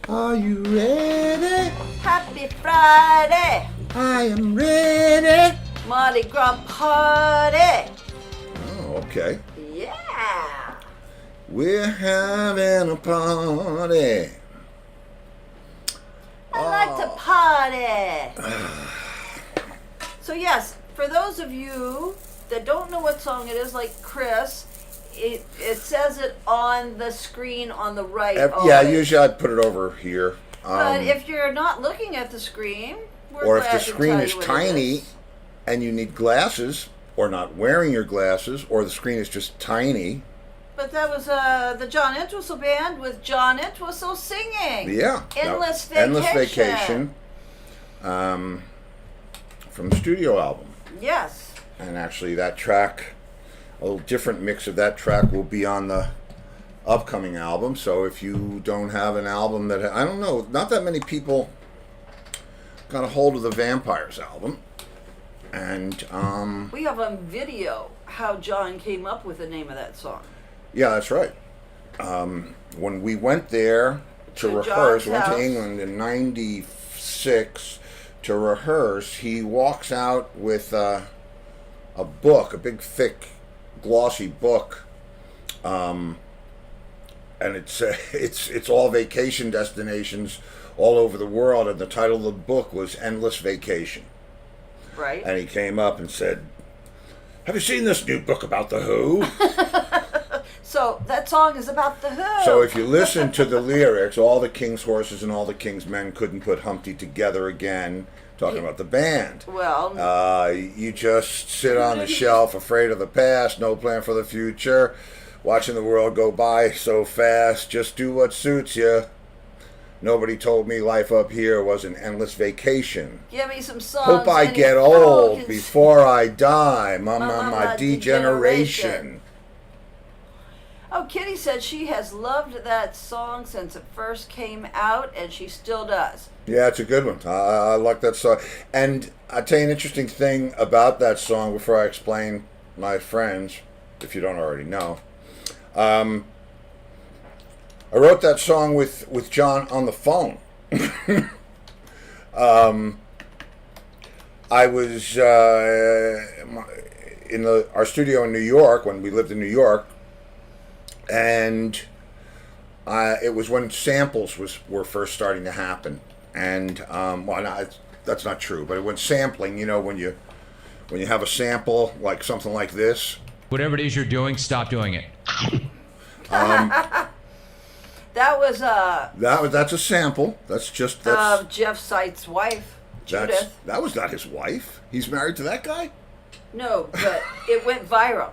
Are you ready? Happy Friday! I am ready. Mardi Gras party! Oh, okay. Yeah! We're having a party. I like to party! So yes, for those of you that don't know what song it is, like Chris, it says it on the screen on the right. Yeah, usually I'd put it over here. But if you're not looking at the screen, or if the screen is tiny and you need glasses, or not wearing your glasses, or the screen is just tiny. But that was the John Entwistle Band with John Entwistle singing. Yeah. Endless Vacation. Endless Vacation. From the studio album. Yes. And actually that track, a little different mix of that track will be on the upcoming album. So if you don't have an album that, I don't know, not that many people got a hold of the Vampires album. And we have on video how John came up with the name of that song. Yeah, that's right. When we went there to rehearse, we went to England in '96 to rehearse, he walks out with a book, a big, thick, glossy book, and it's all vacation destinations all over the world, and the title of the book was Endless Vacation. Right. And he came up and said, "Have you seen this new book about the Who?" So that song is about the Who. So if you listen to the lyrics, all the king's horses and all the king's men couldn't put Humpty together again. Talking about the band. Well, you just sit on the shelf, afraid of the past, no plan for the future, watching the world go by so fast. Just do what suits you. Nobody told me life up here was an endless vacation. Give me some songs. Hope I get old before I die. My degeneration. Oh, Kitty said she has loved that song since it first came out, and she still does. Yeah, it's a good one. I like that song. And I'll tell you an interesting thing about that song before I explain my friends, if you don't already know. I wrote that song with John on the phone. I was in our studio in New York when we lived in New York, and it was when samples were first starting to happen. And that's not true, but when sampling, when you have a sample like something like this, whatever it is you're doing, stop doing it. That's a sample. That's Jeff Seitz' wife, Judith. That was not his wife. He's married to that guy? No, but it went viral.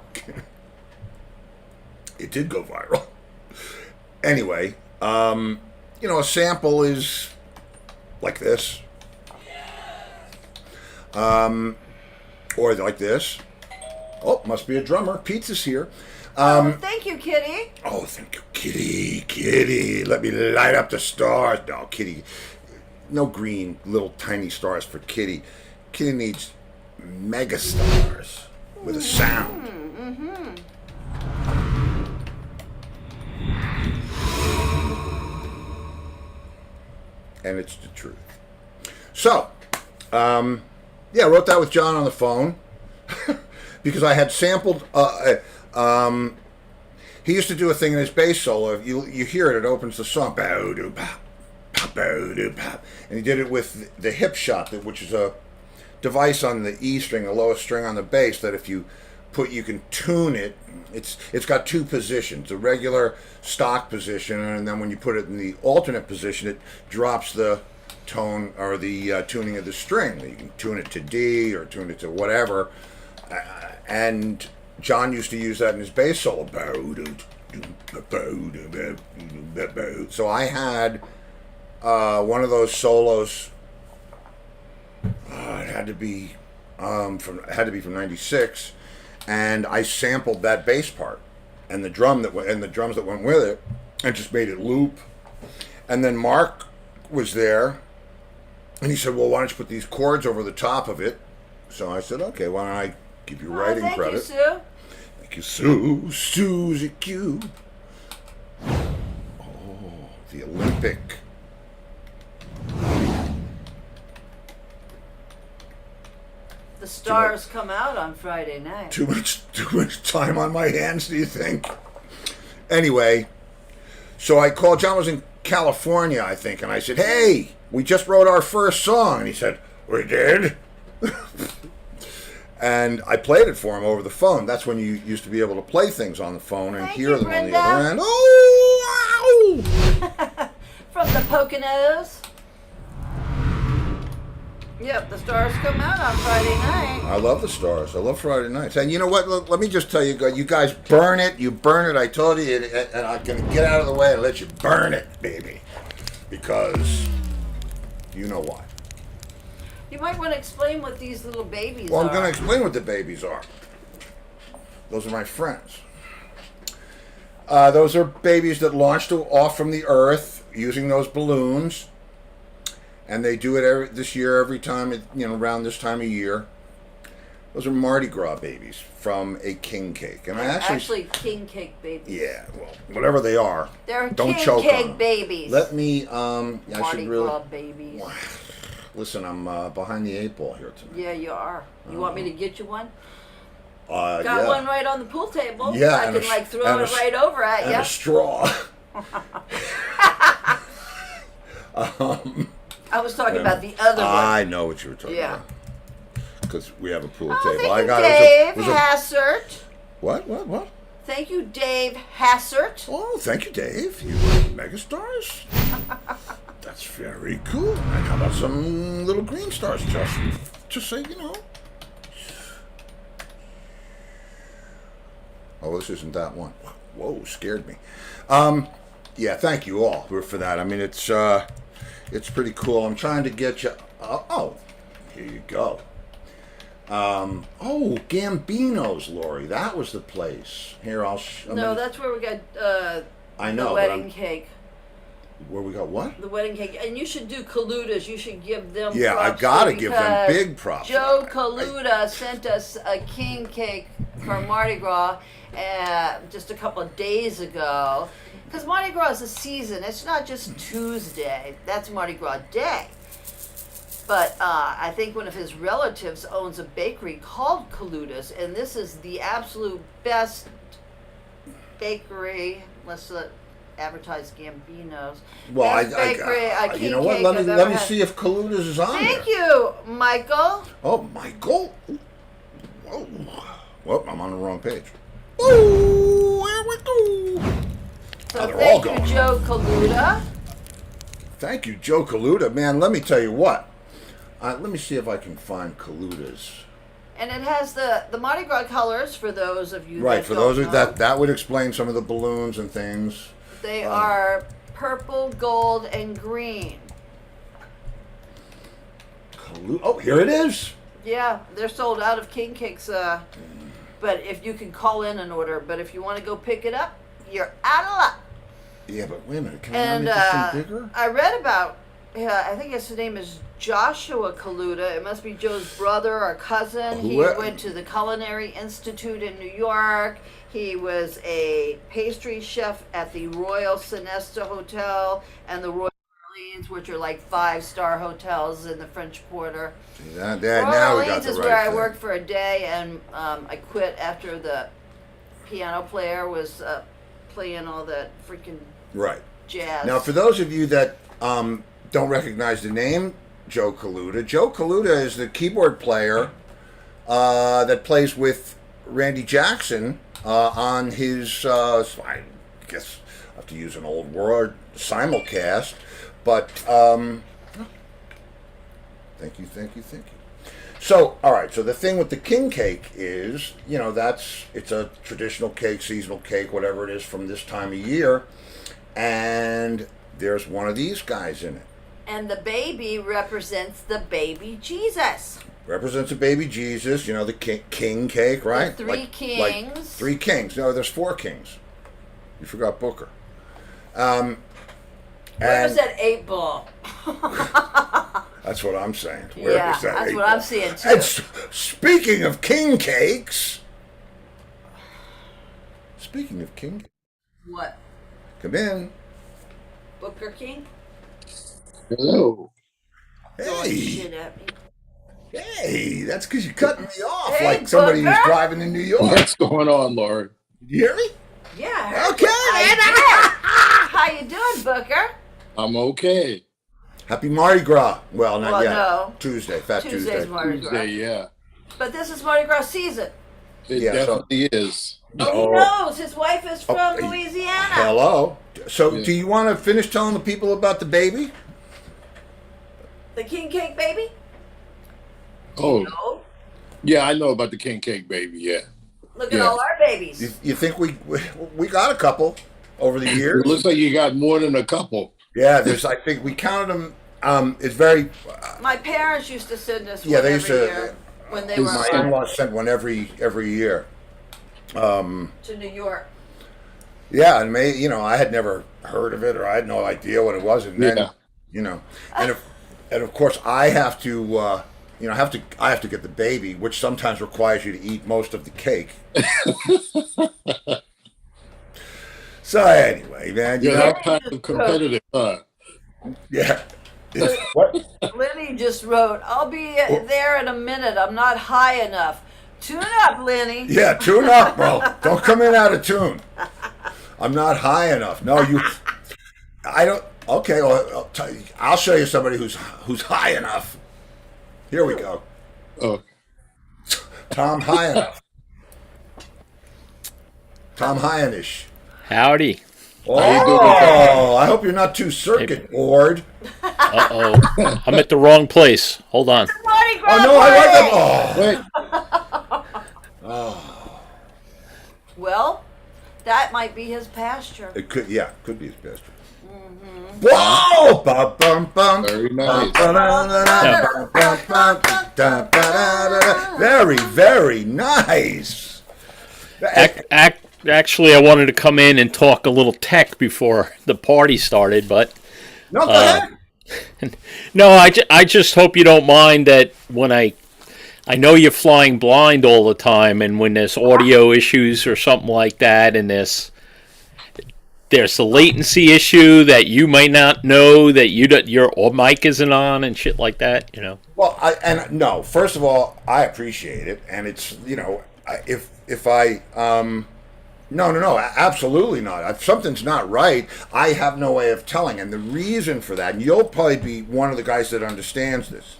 It did go viral. Anyway, a sample is like this. Or like this. Oh, must be a drummer. Pizza's here. Thank you, Kitty. Oh, thank you, Kitty. Kitty, let me light up the stars. No, Kitty. No green, little tiny stars for Kitty. Kitty needs mega stars with a sound. Mm-hmm. And it's the truth. So, I wrote that with John on the phone because I had sampled. He used to do a thing in his bass solo. You hear it opens the song, and he did it with the hip shot, which is a device on the E string, the lowest string on the bass, that if you can tune it. It's got two positions, a regular stock position, and then when you put it in the alternate position, it drops the tone or the tuning of the string. You can tune it to D or tune it to whatever. And John used to use that in his bass solo. So I had one of those solos. It had to be from '96. And I sampled that bass part and the drums that went with it, and just made it loop. And then Mark was there, and he said, "Well, why don't you put these chords over the top of it?" So I said, "Okay, why don't I give you writing credit?" Thank you, Sue. Thank you, Sue. Susie Q. Oh, the Olympic The stars come out on Friday night. Too much time on my hands, do you think? Anyway, so I called. John was in California, I think, and I said, "Hey, we just wrote our first song," and he said, "We did." And I played it for him over the phone. That's when you used to be able to play things on the phone and hear them on the other end. Oh, wow! From the Poconos. Yep, the stars come out on Friday night. I love the stars. I love Friday nights. And you know what? Let me just tell you, you guys burn it. You burn it. I told you, and I'm going to get out of the way and let you burn it, baby. Because you know why. You might want to explain what these little babies are. Well, I'm going to explain what the babies are. Those are my friends. Those are babies that launched off from the Earth using those balloons. And they do it this year, every time, around this time of year. Those are Mardi Gras babies from a king cake. And I actually king cake babies. Yeah, well, whatever they are. They're don't king choke cake on babies. Let me, Mardi Gras babies. Listen, I'm behind the 8 ball here tonight. Yeah, you are. You want me to get you one? Got yeah. One right on the pool table. Yeah, I can throw it right over at you. And a straw. I was talking about the other one. I know what you were talking about. Because we have a pool table. Thank I you, got Dave Hassert. What? Thank you, Dave Hassert. Oh, thank you, Dave. You megastars. That's very cool. And how about some little green stars, just so you know. Oh, this isn't that one. Whoa, scared me. Yeah, thank you all for that. I mean, it's pretty cool. I'm trying to get you. Oh, here you go. Gambino's, Lori. That was the place. Here, No, that's where we got I know, the wedding cake. Where we got what? The wedding cake. And you should do Kalutas. You should give them Yeah, props I gotta give them big props. Joe Kaluta sent us a king cake for Mardi Gras just a couple of days ago. Because Mardi Gras is a season. It's not just Tuesday. That's Mardi Gras Day. But I think one of his relatives owns a bakery called Kaluta's, and this is the absolute best bakery. Let's advertise Gambino's. Well, best bakery, you know what? Let me see if Kaluta's is on Thank there. you, Michael. Oh, Michael. Whoa. Well, I'm on the wrong page. Oh, here we go. So thank you, Joe Kaluta. Thank you, Joe Kaluta. Man, let me tell you what. Let me see if I can find Kaluta's. And it has the Mardi Gras colors for those of you right, that for don't those know. that would explain some of the balloons and things. They are purple, gold, and green. Oh, here it is. Yeah, they're sold out of king cakes. But if you can call in an order, but if you want to go pick it up, you're out of luck. Yeah, but wait a minute. Can I make this thing bigger? I read about. I think his name is Joshua Kaluta. It must be Joe's brother or cousin. He went to the Culinary Institute in New York. He was a pastry chef at the Royal Sonesta Hotel and the Royal Orleans, which are like 5-star hotels in the French Quarter. Royal now Orleans is where I worked for a day, and I quit after the piano player was playing all that freaking jazz. Now, for those of you that don't recognize the name Joe Kaluta is the keyboard player that plays with Randy Jackson on his, I guess I have to use an old word, simulcast, but thank you. So, all right, so the thing with the king cake is, it's a traditional cake, seasonal cake, whatever it is from this time of year, and there's one of these guys in it. And the baby represents the baby Jesus. Represents a baby Jesus, the king cake, right? The three kings. Like 3 kings. No, there's 4 kings. You forgot Booker. Where was that 8 ball? That's what I'm saying. That's what I'm seeing too. And speaking of king cakes. What? Come in. Booker King? Hello. Throwing Hey. shit at me. Hey, that's because you're cutting me off Hey, like somebody who's Booker. driving in New York. What's going on, Lauren? Did you hear me? Yeah. I heard Okay, you. How you doing, Booker? I'm okay. Happy Mardi Gras. Well, not Well, yet. no. Tuesday, Fat Tuesday's Tuesday. Mardi Gras. Tuesday, yeah. But this is Mardi Gras season. It Yeah, so- definitely is. Oh, he knows. His wife is from Oh, Louisiana. Hello. So, Yeah. do you want to finish telling the people about the baby? The king cake baby? Oh, No. yeah, I know about the king cake baby, yeah. Look at Yeah. all our babies. You think we got a couple over the years? It looks like you got more than a couple. Yeah, I think we counted them. It's very. My parents used to send us Yeah, one they every used to- year when they were My Send- in-laws sent one every year. to New York. Yeah, and I had never heard of it, or I had no idea what it was, and then Yeah. and of course I have to I have to get the baby, which sometimes requires you to eat most of the cake. So anyway, man, Yeah, that kind of competitive, huh? yeah. What? Lenny just wrote, I'll be there in a minute. I'm not high enough. Tune up, Lenny. Yeah, tune up, bro. Don't come in out of tune. I'm not high enough. No, I don't. Okay, well, I'll show you somebody who's high enough. Here we go. Oh, Tom High Enough. Tom High-ish. Howdy. Oh, I hope you're not too circuit bored. Uh-oh. I'm at the wrong place. Hold on. Mardi Gras Oh no, I party! like them. Oh, wait. Well, that might be his pasture. it could be his best. Whoa! Bum, bum, bum. Very nice. Very, very nice. Actually, I wanted to come in and talk a little tech before the party started, but No, go ahead. no, I just hope you don't mind that when I know you're flying blind all the time, and when there's audio issues or something like that, and there's the latency issue that you might not know that your mic isn't on and shit like that, Well, no. First of all, I appreciate it, and it's if I no, absolutely not. If something's not right, I have no way of telling, and the reason for that, and you'll probably be one of the guys that understands this.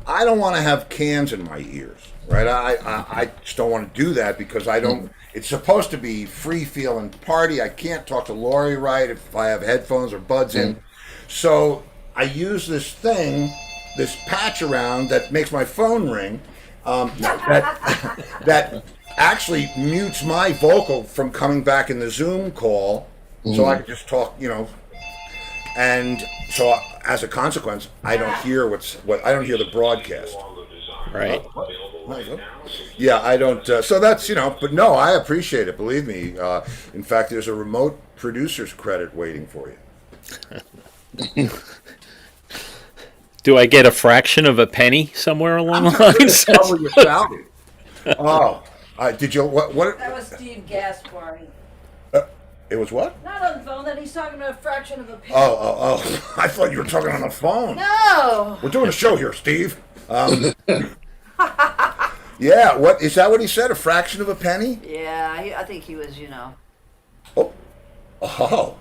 I don't want to have cans in my ears, right? I just don't want to do that because I don't. It's supposed to be free feeling party. I can't talk to Lori right if I have headphones or buds in. So I use this patch around that makes my phone ring. That actually mutes my vocal from coming back in the Zoom call, so I can just talk, and so as a consequence, I don't hear I don't hear the broadcast. right? Yeah, I don't. So that's but no, I appreciate it. Believe me. In fact, there's a remote producer's credit waiting for you. Do I get a fraction of a penny somewhere along the lines? How you found it? Oh, did you what? That was Steve Gaspari. It was what? Not on the phone, that he's talking about a fraction of a penny. Oh! I thought you were talking on the phone. No! We're doing a show here, Steve. Yeah, what is that? What he said? A fraction of a penny? Yeah, I think he was, Oh,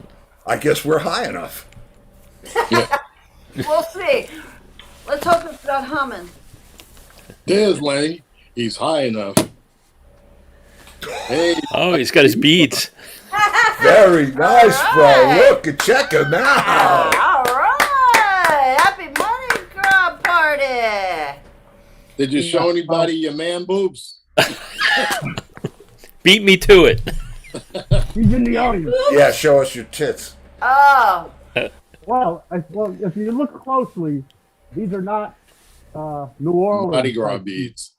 I guess we're high enough. We'll see. Let's hope it's not humming. There's Lenny. He's high enough. Hey, Oh, he's got his beads. Very nice, All bro. right. Look, check him out. All right! Happy Mardi Gras party! did you show anybody your man boobs? Beat me to it. He's in the audience. Yeah, show us your tits. Oh, Well, if you look closely, these are not New Orleans. Mardi Gras beads.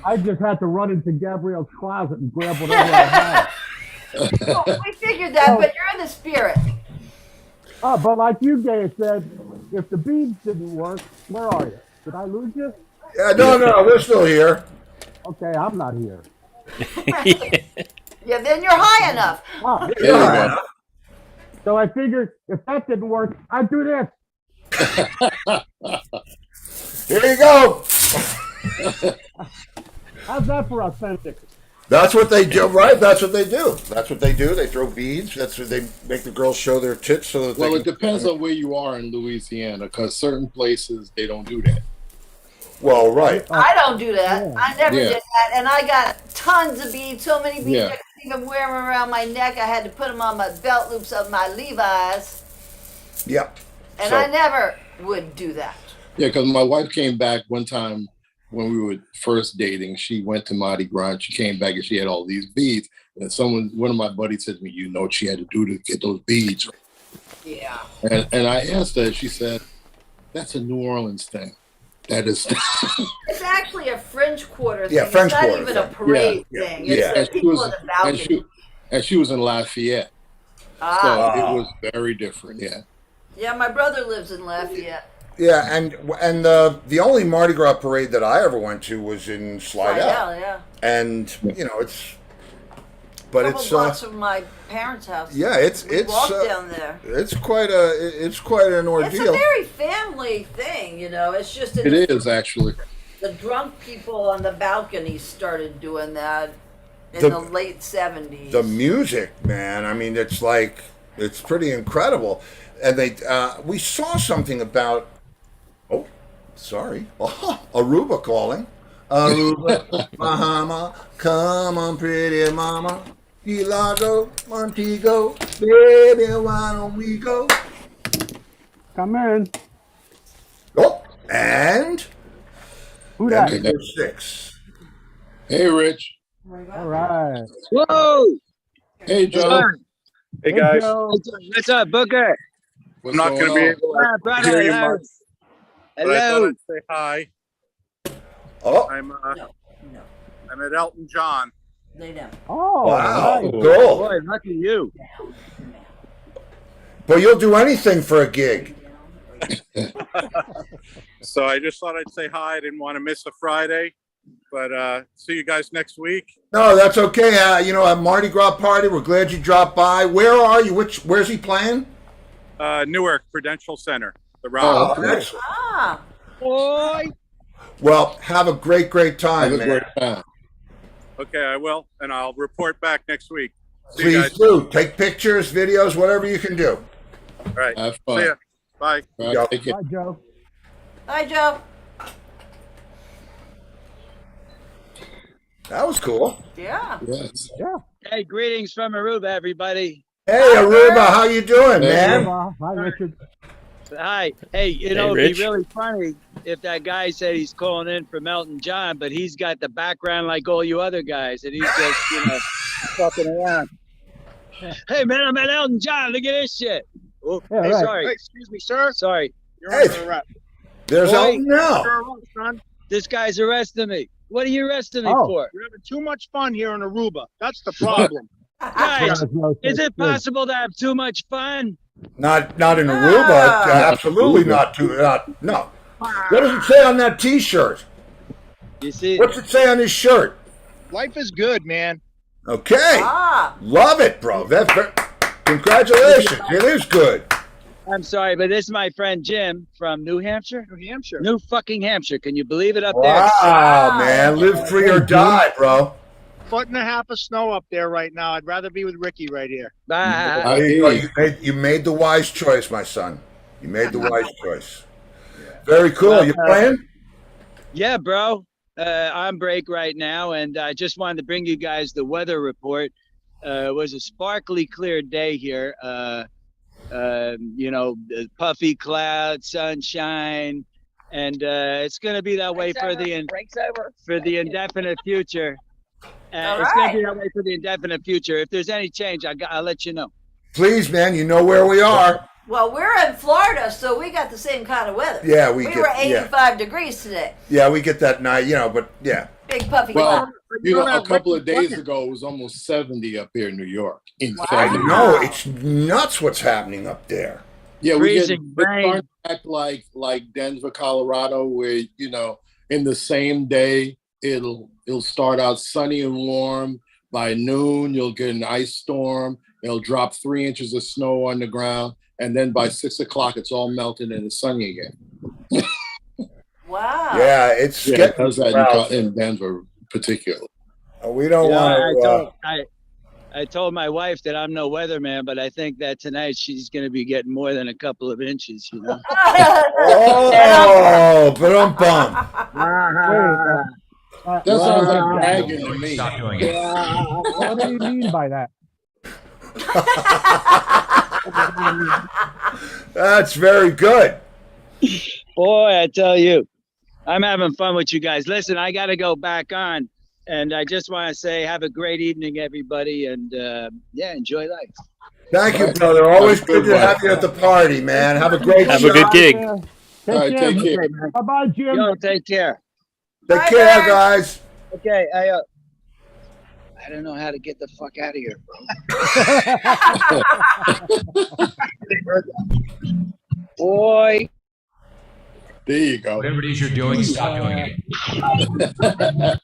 I just had to run into Gabrielle's closet and grab whatever I had. well, we figured that, but you're in the spirit. But like you guys said, if the beads didn't work, where are you? Did I lose you? Yeah, no, we're still here. Okay, I'm not here. Yeah, then you're high enough. Ah, There you go. so I figured if that didn't work, I'd do this. Here you go. How's that for authentic? That's what they do, right? That's what they do. That's what they do. They throw beads. That's what they make the girls show their tits so that Well, they it depends on where you are in Louisiana, because certain places they don't do that. Well, right. I don't do that. Yeah. I never Yeah. did that, and I got tons of beads. So many beads Yeah. I couldn't even wear them around my neck. I had to put them on my belt loops of my Levi's, Yeah. and So- I never would do that. Yeah, because my wife came back one time when we were first dating. She went to Mardi Gras. And she came back and she had all these beads. And one of my buddies said to me, "You know what she had to do to get those beads?" Yeah. And I asked her. She said, "That's a New Orleans thing. That is." It's actually a French Quarter thing. Yeah, French it's not Quarter even thing. a parade Yeah, thing. yeah. It's Yeah. the And she people was, on the and balcony. she was in Lafayette, Ah. so it was very different. Yeah. Yeah, my brother lives in Lafayette. Yeah, and the only Mardi Gras parade that I ever went to was in Slidell, Yeah. and it's, A but couple it's blocks from my parents' house. yeah, it's We walked uh, down there. it's quite an It's ordeal. a very family thing, It's just It is actually. the drunk people on the balcony started doing that in The- the late 70s. The music, man. I mean, it's pretty incredible. And we saw something about. Oh, sorry, Aruba calling. Aruba, Bahama, come on, pretty mama. Key Largo, Montego, baby, why don't we go? Come in. Oh, and Who that? number 6. Hey, Rich. All right. Whoa! Hey, Joe. Son, Hey guys, Joe. what's up, Booker? What's I'm not going to be on? able Ah, to brother, hear you hello. much, but I thought Hello. I'd say hi. Oh, I'm No, I'm at Elton John. they don't. Oh, wow, nice. cool. Boy, lucky you. But you'll do anything for a gig. So I just thought I'd say hi. I didn't want to miss a Friday, but see you guys next week. No, that's okay. A Mardi Gras party. We're glad you dropped by. Where are you? Where's he playing? Newark Prudential Center, the Oh, Rock. okay. Excellent. Ah, Boy. Well, have a great time, Have a man. great time. Okay, I will, and I'll report back next week. See you Please guys. do. Take pictures, videos, whatever you can do. All right. Have See fun. ya. Bye. All right, Yo. take care. Bye, Joe. hi, Joe. That was cool. Yeah. Yes. Yeah. Hey, greetings from Aruba, everybody. Hey, Aruba, how you doing, man? Hi, Richard. Hi. Hey, Hey, it'd Rich. be really funny if that guy said he's calling in from Elton John, but he's got the background like all you other guys, and he's just, fucking around. Hey, man, I'm at Elton John. Look at this shit. Oh, Yeah, hey, right. sorry. Hey, excuse me, sir. Sorry. You're Hey. under arrest. There's Boy. Elton now. You're arrested, son. This guy's arresting me. What are you arresting me Oh. for? You're having too much fun here in Aruba. That's the problem. Guys, No, is it good. possible to have too much fun? Not in Aruba. Absolutely not. No. What does it say on that T-shirt? You see? What's it say on his shirt? Life is good, man. Okay. Ah, Love it, bro. Congratulations. It is good. I'm sorry, but this is my friend Jim from New Hampshire. New Hampshire. New fucking Hampshire. Can you believe it up there? Wow, man. Live free or die, bro. Foot and a half of snow up there right now. I'd rather be with Ricky right here. Ah, There you go. You made the wise choice, my son. You made the wise choice. Very cool. You playing? yeah, bro. On break right now, and I just wanted to bring you guys the weather report. It was a sparkly clear day here. Puffy clouds, sunshine, and it's going to be that way for the indefinite future. It's going to be that way for the indefinite future. If there's any change, I'll let you know. Please, man. You know where we are. well, we're in Florida, so we got the same kind of weather. Yeah, We were 85 degrees today. Yeah, we get that night, but yeah. Big puffy Well, cloud. a couple of days ago, it was almost 70 up here in New York. In Wow. I February. know. It's nuts what's happening up there. Yeah, we get Freezing it's rain. starting to act like Denver, Colorado, where in the same day it'll start out sunny and warm. By noon, you'll get an ice storm. It'll drop 3 inches of snow on the ground, and then by 6 o'clock, it's all melted and it's sunny again. Wow. Yeah, it's Yeah, it getting does that aroused. in Denver, particularly. We don't want to. I told my wife that I'm no weatherman, but I think that tonight she's going to be getting more than a couple of inches. You know. Oh, but I'm bummed. That sounds like bragging to me. Stop doing it. What do you mean by that? That's very good. Boy, I tell you, I'm having fun with you guys. Listen, I got to go back on, and I just want to say have a great evening, everybody, and yeah, enjoy life. Thank you, brother. Always good to have you at the party, man. Have a great Have show. a good gig. All right, take care. Bye-bye, Jim. Yo, take care. Take Bye, care, man. guys. Okay, I don't know how to get the fuck out of here, bro. Boy. There you go. Whatever it is you're doing, stop doing it.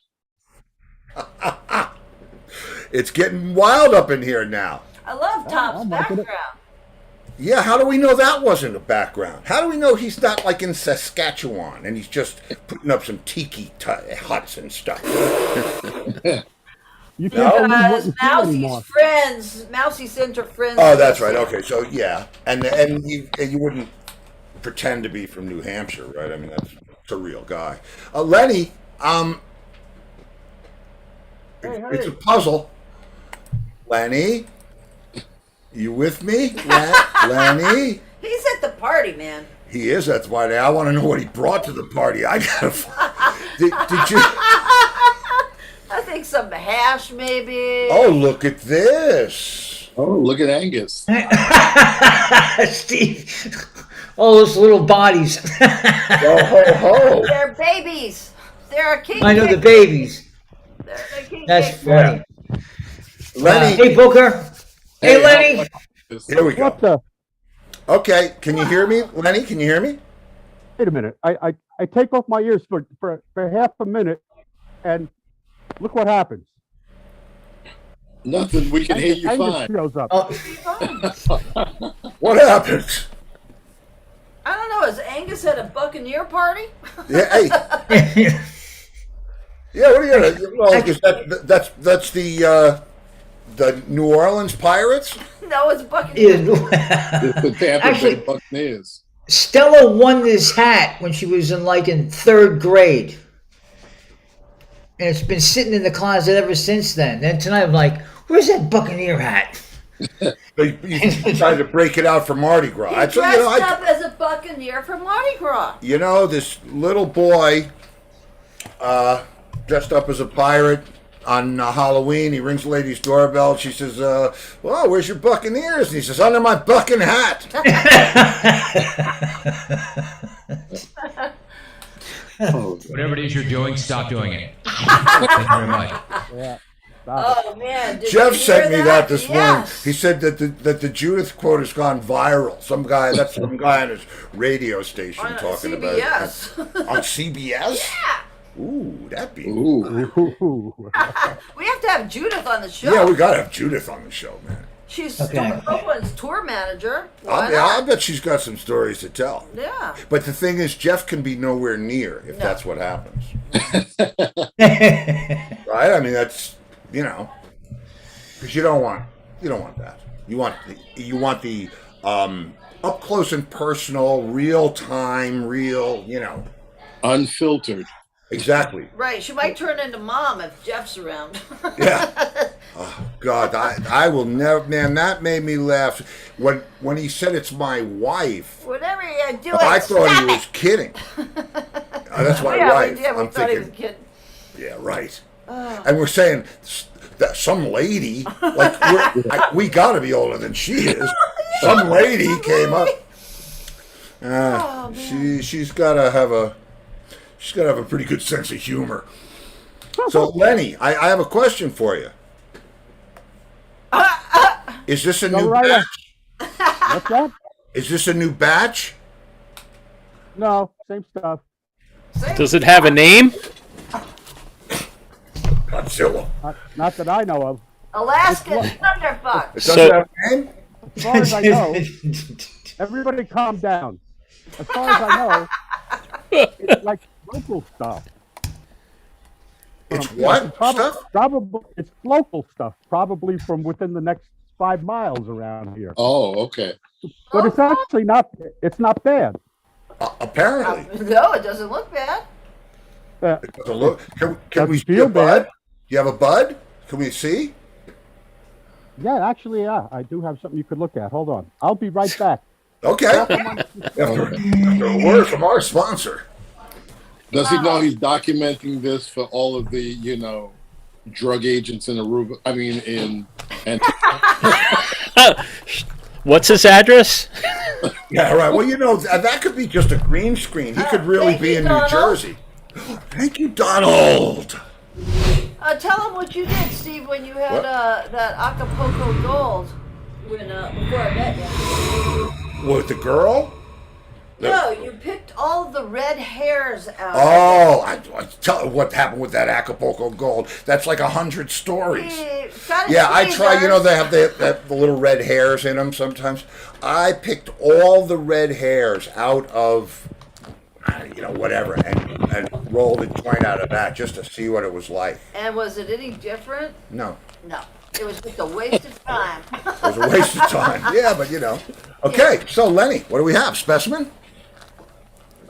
It's getting wild up in here now. I love Tom's I'm liking it. background. Yeah, how do we know that wasn't a background? How do we know he's not like in Saskatchewan and he's just putting up some tiki huts and stuff? You can't believe what Because you see anymore. Mousie's friends, Mousie sent her friends. Oh, that's right. Okay, so yeah, and you wouldn't pretend to be from New Hampshire, right? I mean, that's a real guy. Lenny, it's a puzzle. Lenny, you with me, Lenny? He's at the party, man. He is. That's why I want to know what he brought to the party. I gotta. Did you? I think some hash, maybe. Oh, look at this. Oh, look at Angus. Steve, all those little bodies. Ho ho ho. They're babies. They're a king. I know the cake. babies. They're the king That's cake. funny. Lenny, Hey, Booker. Hey, Lenny. here we What go. the? Okay, can you hear me, Lenny? Can you hear me? Wait a minute. I take off my ears for half a minute, and look what happens. Nothing. We can hear you Angus fine. shows up. Oh, What happens? I don't know. Is Angus at a Buccaneer party? Yeah, hey. Yeah, what are you gonna? Well, is that's the New Orleans Pirates. No, it's Buccaneer. It's the Tampa Actually- Bay Buccaneers. Stella won this hat when she was in third grade. And it's been sitting in the closet ever since then. Then tonight I'm like, where's that Buccaneer hat? You tried to break it out for Mardi Gras. He I tell dressed you, up as a Buccaneer for Mardi Gras. you know, this little boy, dressed up as a pirate on Halloween. He rings the lady's doorbell. She says, "Well, where's your Buccaneers?" And he says, "Under my bucking hat." Whatever it is you're doing, stop doing it. Thank you very much. Yeah. Oh man! Did Jeff you sent hear me that this morning. Yes. He said that the Judith quote has gone viral. Some guy on his radio station On talking about it. CBS. On CBS? Yeah. Ooh, that'd be. Ooh. We have to have Judith on the show. Yeah, we gotta have Judith on the show, man. She's Okay. Oakland's tour manager. Why I not? bet she's got some stories to tell. Yeah. But the thing is, Jeff can be nowhere near if No. that's what happens. Right? I mean, that's, because you don't want that. You want the up close and personal, real time, Unfiltered. exactly. Right. She might turn into mom if Jeff's around. Yeah. Oh, God, I will never, man. That made me laugh when he said it's my wife. Whatever you do, I thought stop he was it. kidding. That's my Yeah, wife. we I'm thought he thinking, was kidding. yeah, right. And we're saying that some lady, like we got to be older than she is. Some lady came up. She's got to have a pretty good sense of humor. So Lenny, I have a question for you. Is this a new right batch? What's that? Is this a new batch? No, same stuff. Does it have a name? Godzilla. Not that I know of. Alaskan Thunderfuck. It doesn't So- have a name? As far as I know, everybody calm down. As far as I know, it's like local stuff. It's what stuff? Probably it's local stuff. Probably from within the next 5 miles around here. Oh, okay. But it's actually not. It's not bad. Apparently. No, it doesn't look bad. It doesn't look. Can we Doesn't see feel a bud? bad. Do you have a bud? Can we see? Yeah, actually, yeah. I do have something you could look at. Hold on. I'll be right back. Okay. After a word from our sponsor. Does he know he's documenting this for all of the, drug agents in Aruba? I mean, and What's his address? Yeah, right. Well, that could be just a green screen. He could really be in New Jersey. Thank you, Donald. Tell him what you did, Steve, when you had that Acapulco Gold before I met you. With the girl? No, you picked all the red hairs out. Oh, I tell you what happened with that Acapulco Gold. That's like 100 stories. Yeah, I try. They have the little red hairs in them sometimes. I picked all the red hairs out of, whatever, and rolled a joint out of that just to see what it was like. And was it any different? No. No. It was just a waste of time. It was a waste of time. Yeah, but Okay, so Lenny, what do we have? Specimen?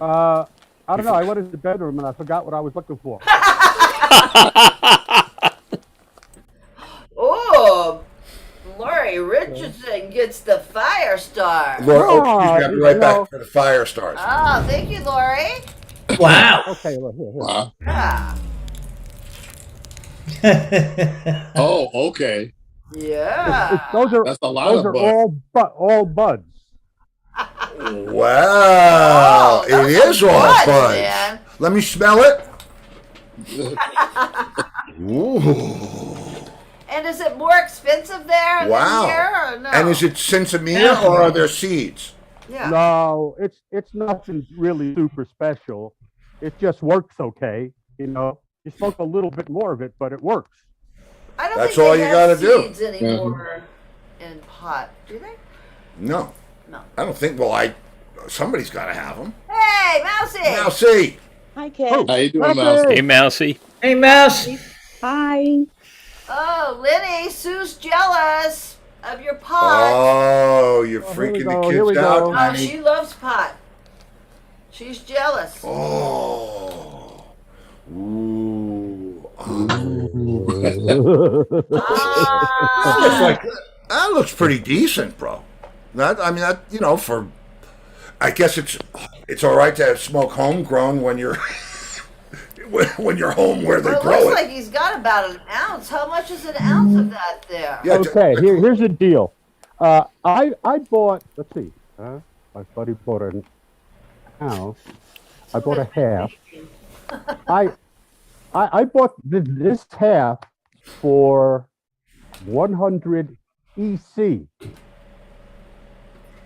I don't know. I went into the bedroom and I forgot what I was looking for. Oh, Lori Richardson gets the fire star. Laura, I'll be right back for the fire stars. Oh, thank you, Lori. Wow. Okay, look here. wow. Ah, Oh, okay. yeah. Those are That's a lot of buds. all buds. Wow, it those is are all buds, buds. man. Let me smell it. Ooh. And is it more expensive there Wow. than here, or no? And is it sinsemilla or are there seeds? Yeah. No, it's nothing really super special. It just works okay. You smoke a little bit more of it, but it works. I don't That's think all they you have gotta do. seeds anymore in pot. Do they? No. No. I don't think. Well, somebody's got to have them. Hey, Mousy. Mousy. Hi, Kid. How you doing, Mouse? Hey, Mousy. Hey, Mouse. Hi. Oh, Lenny, Sue's jealous of your pot. Oh, you're here we freaking go, the here we kids go. out, Oh, honey. she loves pot. She's jealous. Oh. Ooh. Ah. That looks pretty decent, bro. For I guess it's all right to smoke homegrown when you're when you're home where they Well, it grow looks it. like he's got about an ounce. How much is an ounce of that there? Yeah, Okay, here's the deal. I bought. Let's see. My buddy bought an ounce. I bought a half. I bought this half for 100 EC,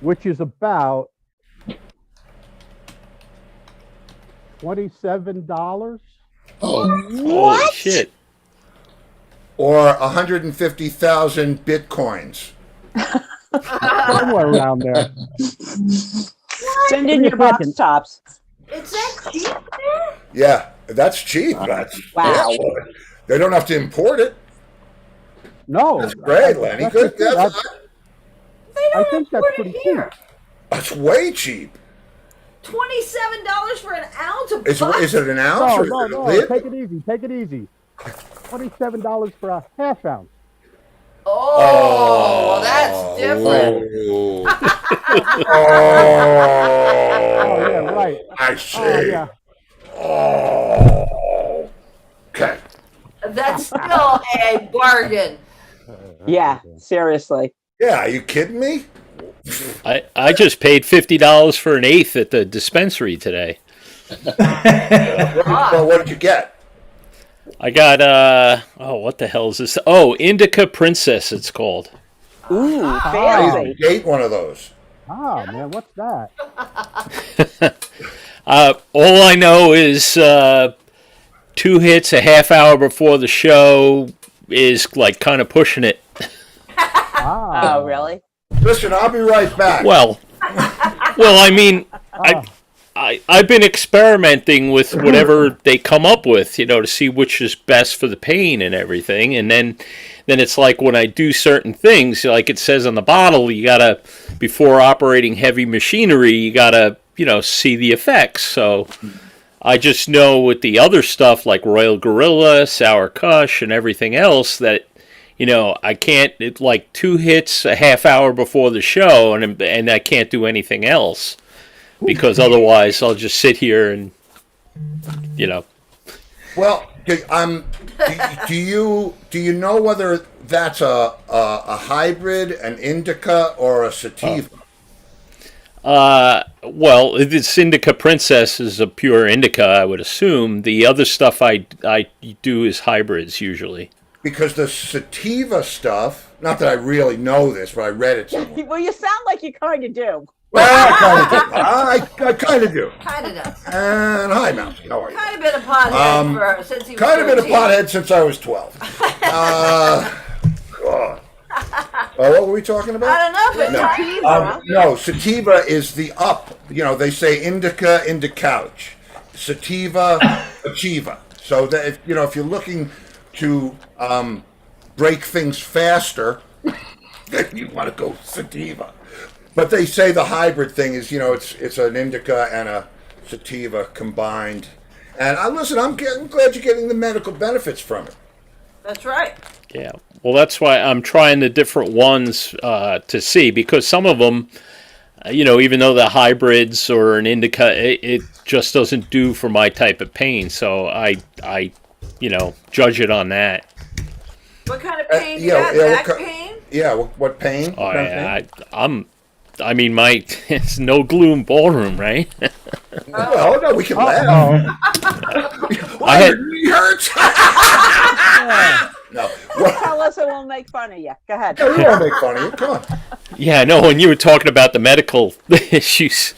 which is about $27. Holy shit. Or 150,000 bitcoins. Somewhere around there. Send in your box tops. Is that cheap there? Yeah, that's cheap. Wow. They don't have to import it. No. That's great, Lenny. That's Good. the thing. They don't I think that's import pretty it here. That's way cheap. $27 for an ounce of Is pot? it an ounce or is it a No. lid? Take it easy. Take it easy. $27 for a half ounce. Oh, that's different. Oh, yeah, right. I see. Oh, yeah. Oh. Okay. That's still a bargain. Yeah, seriously. Yeah, are you kidding me? I just paid $50 for an eighth at the dispensary today. Well, what did you get? I got what the hell is this? Oh, Indica Princess it's called. Ooh, I fancy. ate one of those. Ah, man, what's that? All I know is 2 hits a half hour before the show is like kind of pushing it. Ah. Oh, really? Listen, I'll be right back. Well, I mean, I've been experimenting with whatever they come up with, to see which is best for the pain and everything. And then it's like when I do certain things, like it says on the bottle, you gotta, before operating heavy machinery, you gotta, see the effects. So I just know with the other stuff like Royal Gorilla, Sour Kush, and everything else that, I can't, it's like 2 hits a half hour before the show, and I can't do anything else. Because otherwise I'll just sit here and, Well, do you know whether that's a hybrid, an indica, or a sativa? Well, this Indica Princess is a pure indica, I would assume. The other stuff I do is hybrids usually. Because the sativa stuff, not that I really know this, but I read it somewhere. Well, you sound like you kind of do. Well, I kind of do. Kind of does. And hi, Mountie. How are you? Kind of been a pothead since he was Kind of been a 13. pothead since I was 12. God. What were we talking about? I don't know, but sativa. No, sativa is the up. They say indica, couch. Sativa, achieva. So that if you're looking to break things faster, then you want to go sativa. But they say the hybrid thing is, it's an indica and a sativa combined. And listen, I'm glad you're getting the medical benefits from it. That's right. Yeah. Well, that's why I'm trying the different ones to see, because some of them, even though they're hybrids or an indica, it just doesn't do for my type of pain. So I judge it on that. What kind of pain you got? Back pain? Yeah. What pain? Oh, yeah. It's no gloom ballroom, right? Well, no, we can laugh. It hurts. No. Tell us, and we'll make fun of you. Go ahead. Yeah, we won't make fun of you. Come on. Yeah, no. When you were talking about the medical issues,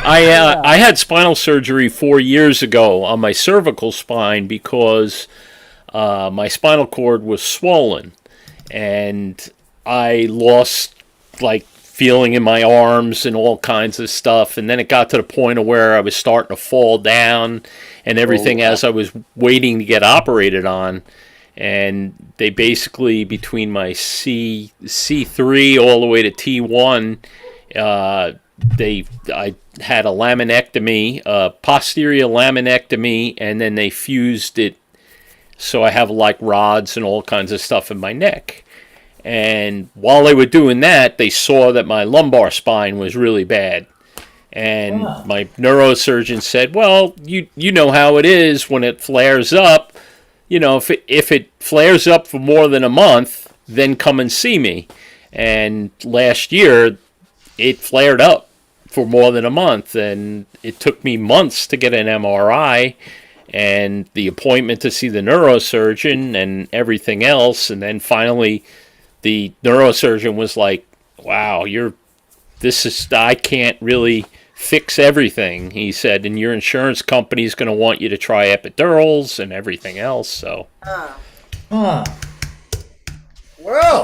I had spinal surgery 4 years ago on my cervical spine because my spinal cord was swollen, and I lost feeling in my arms and all kinds of stuff. And then it got to the point of where I was starting to fall down and everything as I was waiting to get operated on. And they basically, between my C3 all the way to T1, I had a laminectomy, a posterior laminectomy, and then they fused it. So I have rods and all kinds of stuff in my neck. And while they were doing that, they saw that my lumbar spine was really bad. And my neurosurgeon said, well, you know how it is when it flares up. If it flares up for more than a month, then come and see me. And last year, it flared up for more than a month. And it took me months to get an MRI and the appointment to see the neurosurgeon and everything else. And then finally, the neurosurgeon was like, wow, I can't really fix everything, he said, and your insurance company is going to want you to try epidurals and everything else, so. Well.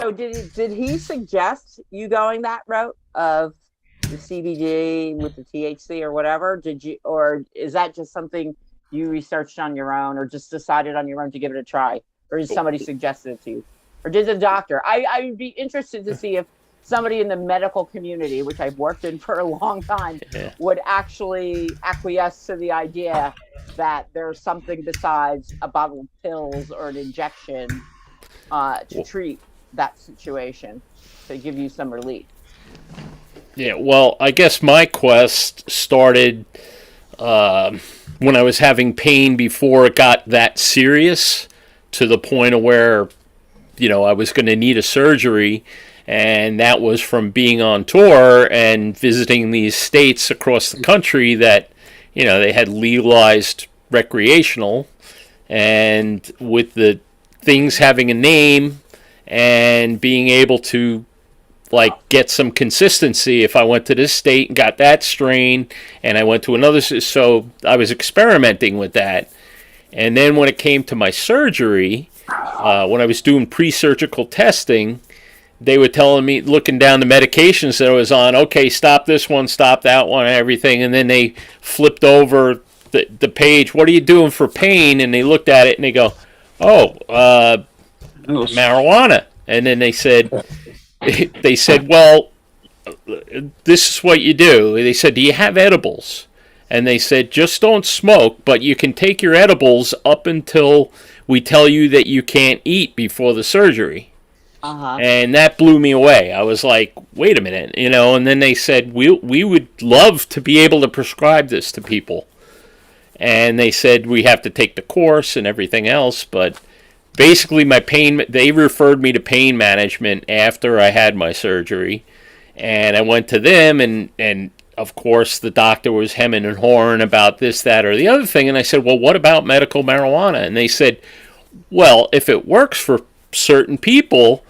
So did he suggest you going that route of the CBD with the THC or whatever? Or is that just something you researched on your own or just decided on your own to give it a try? Or did somebody suggest it to you? Or did the doctor? I'd be interested to see if somebody in the medical community, which I've worked in for a long time, would actually acquiesce to the idea that there's something besides a bottle of pills or an injection to treat that situation, to give you some relief. Yeah, well, I guess my quest started when I was having pain before it got that serious, to the point of where I was going to need a surgery, and that was from being on tour and visiting these states across the country that, they had legalized recreational, and with the things having a name and being able to get some consistency. If I went to this state and got that strain and I went to another, so I was experimenting with that. And then when it came to my surgery, when I was doing pre-surgical testing, they were telling me, looking down the medications that I was on, okay, stop this one, stop that one, and everything. And then they flipped over the page. What are you doing for pain? And they looked at it and they go, marijuana. And then they said, well, this is what you do. They said, do you have edibles? And they said, just don't smoke, but you can take your edibles up until we tell you that you can't eat before the surgery. And that blew me away. I was like, wait a minute, and then they said, we would love to be able to prescribe this to people. And they said we have to take the course and everything else, but basically they referred me to pain management after I had my surgery. And I went to them, and of course the doctor was hemming and hawing about this, that, or the other thing. And I said, well, what about medical marijuana? And they said, well, if it works for certain people,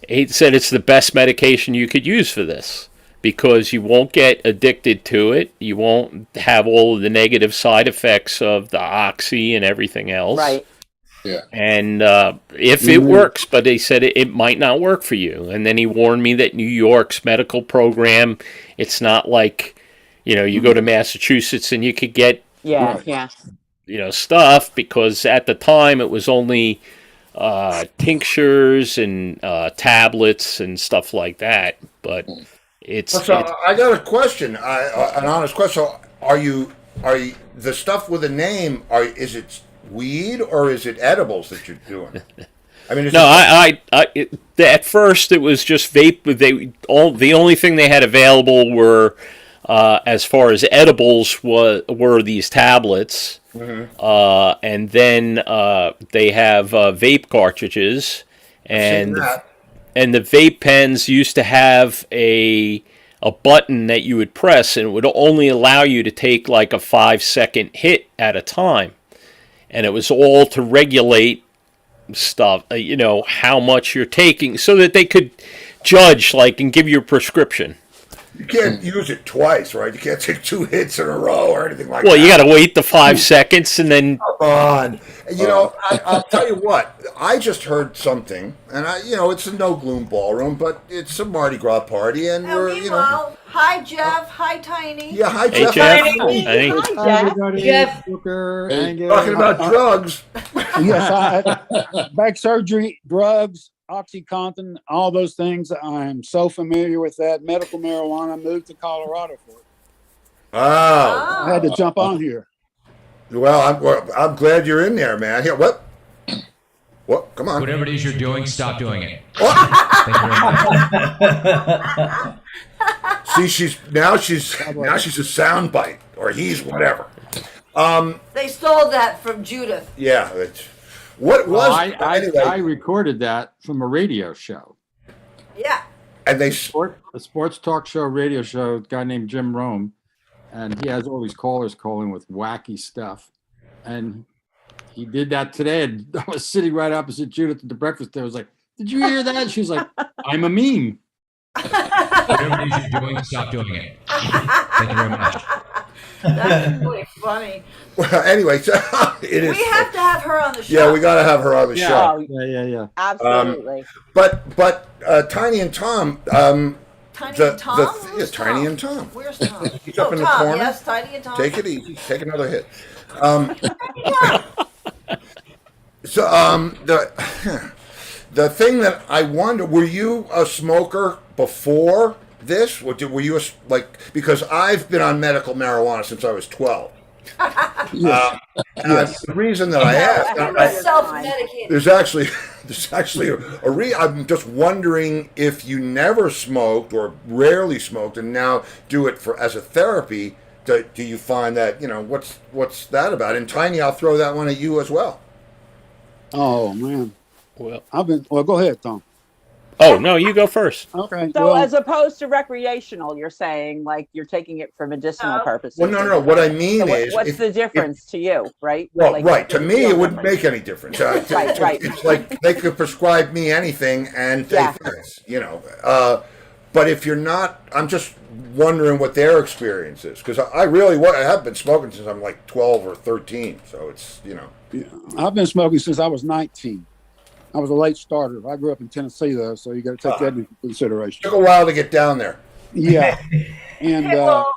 he said it's the best medication you could use for this, because you won't get addicted to it. You won't have all of the negative side effects of the oxy and everything else. Right. Yeah. And if it works, but they said it might not work for you. And then he warned me that New York's medical program, it's not like, you go to Massachusetts and you could get stuff, because at the time it was only tinctures and tablets and stuff like that. But I got a question, an honest question. So are you the stuff with a name? Is it weed or is it edibles that you're doing? I mean, at first it was just vape. The only thing they had available were, as far as edibles, were these tablets. Mm-hmm. And then they have vape cartridges, and the vape pens used to have a button that you would press, and it would only allow you to take like a 5-second hit at a time, and it was all to regulate stuff, how much you're taking, so that they could judge, and give you a prescription. You can't use it twice, right? You can't take 2 hits in a row or anything like that. Well, you got to wait the 5 seconds and then. Come on. I'll tell you what. I just heard something, and it's a no gloom ballroom, but it's a Mardi Gras party, and meanwhile, hi Jeff, hi Tiny. Yeah, hi Hey, Jeff. Jeff. Everybody. Jeff. Booker, Talking about drugs. Yes, back surgery, drugs, OxyContin, all those things. I'm so familiar with that. Medical marijuana. Moved to Colorado for it. Oh. I had to jump on here. Well, I'm glad you're in there, man. Here, what? What? Come on. Whatever it is you're doing, stop doing it. What? Thank you very much. See, she's a soundbite, or he's whatever. They stole that from Judith. Yeah. What was anyway? I recorded that from a radio show. Yeah. And a sports talk show, radio show, a guy named Jim Rome, and he has all these callers calling with wacky stuff. And he did that today, and I was sitting right opposite Judith at the breakfast. I was like, "Did you hear that?" She was like, "I'm a meme." Whatever it is you're doing, stop doing it. Thank you very much. That's really funny. Well, anyway, so it is. We have to have her on the show. Yeah, we got to have her on the show. Yeah. Absolutely. But Tiny and Tom. Tiny and Tom? Yeah, Tiny and Tom. Where's Tom? He's up in the Tom, corner. yes, Tiny and Tom. Take it easy. Take another hit. So the thing that I wonder, were you a smoker before this? Were you because I've been on medical marijuana since I was 12. Yes. The reason that I asked, self-medicated. there's actually I'm just wondering if you never smoked or rarely smoked and now do it as a therapy. Do you find that, what's that about? And Tiny, I'll throw that one at you as well. Oh man. Well, go ahead, Tom. Oh no, you go first. Okay. So as opposed to recreational, you're saying like you're taking it for medicinal purposes. Well, no. What I mean is, what's the difference to you, right? Well, right. To me, it wouldn't make any difference. Right. It's like they could prescribe me anything and say thanks, But if you're not, I'm just wondering what their experience is, because I have been smoking since I'm like 12 or 13. So it's, Yeah. I've been smoking since I was 19. I was a late starter. I grew up in Tennessee, though, so you got to take that into consideration. Took a while to get down there. Yeah, and Okay, well,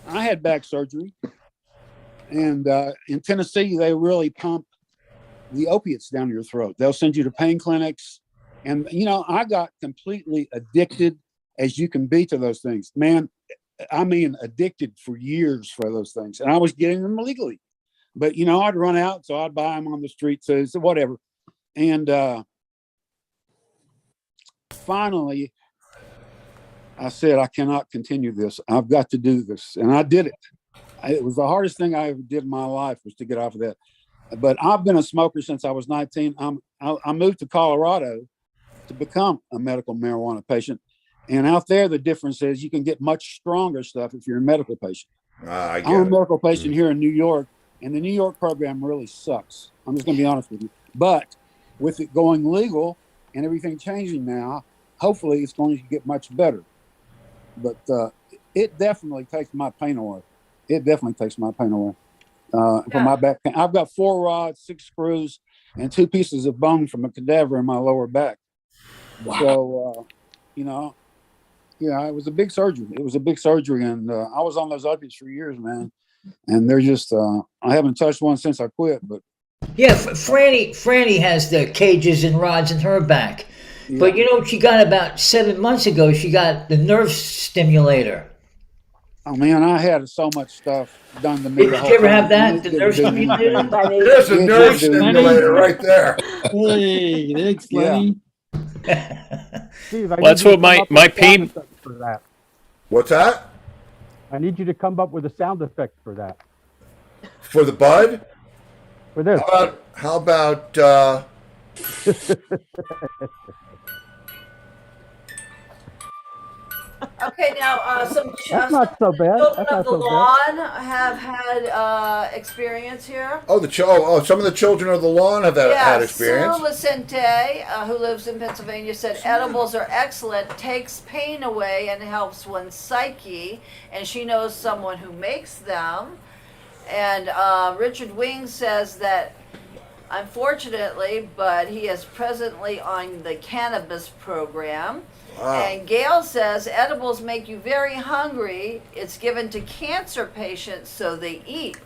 I had back surgery, and in Tennessee, they really pump the opiates down your throat. They'll send you to pain clinics, and I got completely addicted as you can be to those things, man. I mean, addicted for years for those things, and I was getting them legally, but I'd run out, so I'd buy them on the street, so whatever. And finally, I said, I cannot continue this. I've got to do this, and I did it. It was the hardest thing I ever did in my life was to get off of that. But I've been a smoker since I was 19. I moved to Colorado to become a medical marijuana patient. And out there, the difference is you can get much stronger stuff if you're a medical patient. I'm a medical patient here in New York, and the New York program really sucks. I'm just going to be honest with you. But with it going legal and everything changing now, hopefully it's going to get much better. But it definitely takes my pain away. It definitely takes my pain away from my back pain. I've got 4 rods, 6 screws, and 2 pieces of bone from a cadaver in my lower back. Wow. So, it was a big surgery. It was a big surgery, and I was on those opiates for years, man. And they're just, I haven't touched one since I quit. But yeah, Franny has the cages and rods in her back. Yeah. But she got about 7 months ago, she got the nerve stimulator. Oh, man, I had so much stuff done to me. Did you ever have that? The nerve stimulator? There's a nerve stimulator right there. Hey, thanks, Lenny. Steve, well, that's what my pain. For that. What's that? I need you to come up with a sound effect for that. For the bud? For this. How about okay, now some That's not so bad. children That's of not the so lawn have had experience here. some of the children of the lawn have had experience. Sue Vicente, who lives in Pennsylvania, said edibles are excellent, takes pain away, and helps one's psyche. And she knows someone who makes them. And Richard Wing says that, unfortunately, but he is presently on the cannabis program. Wow. And Gail says edibles make you very hungry. It's given to cancer patients, so they eat.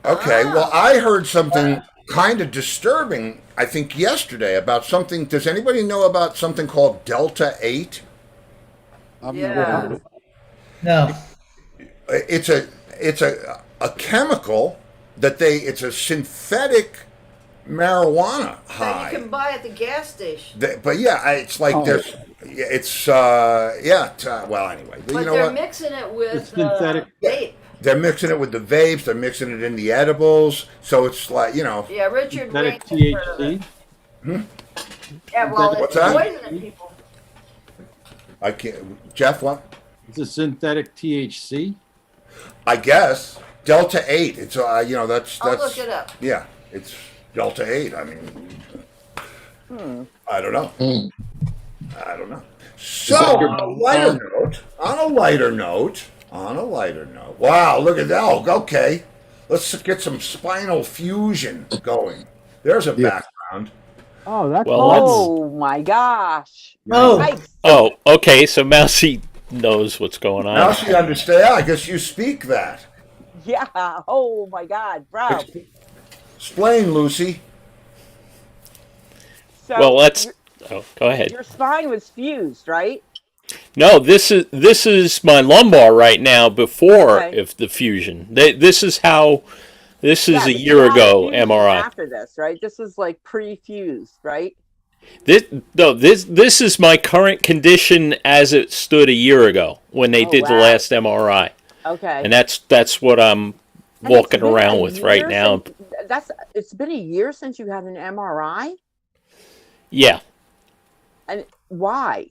Okay, well, I heard something kind of disturbing, I think, yesterday about something. Does anybody know about something called Delta 8? Yeah. No. It's a chemical that it's a synthetic marijuana high. That you can buy at the gas station. But yeah, it's like there's, well, anyway. But they're mixing it with vape. They're mixing it with the vapes. They're mixing it in the edibles. So it's like, Yeah, Richard Wing. THC? Yeah, well, it's poisoning people. I can't. Jeff, what? It's a synthetic THC? I guess. Delta 8. It's, that's. I'll look it up. Yeah, it's Delta 8. I mean, I don't know. I don't know. So, on a lighter note, wow, look at that. Oh, okay. Let's get some Spinal Fusion going. There's a background. Oh, that's oh my gosh. Oh, okay. So Mousy knows what's going on. Mousy understands. I guess you speak that. Yeah. Oh my God, bro. Explain, Lucy. So well, let's. Oh, go ahead. Your spine was fused, right? No, this is my lumbar right now before if the fusion. This is how. This is a year ago MRI. After this, right? This is like pre-fused, right? This is my current condition as it stood a year ago when they did the last MRI. Okay. And that's what I'm walking around with right now. It's been a year since you had an MRI? Yeah. And why?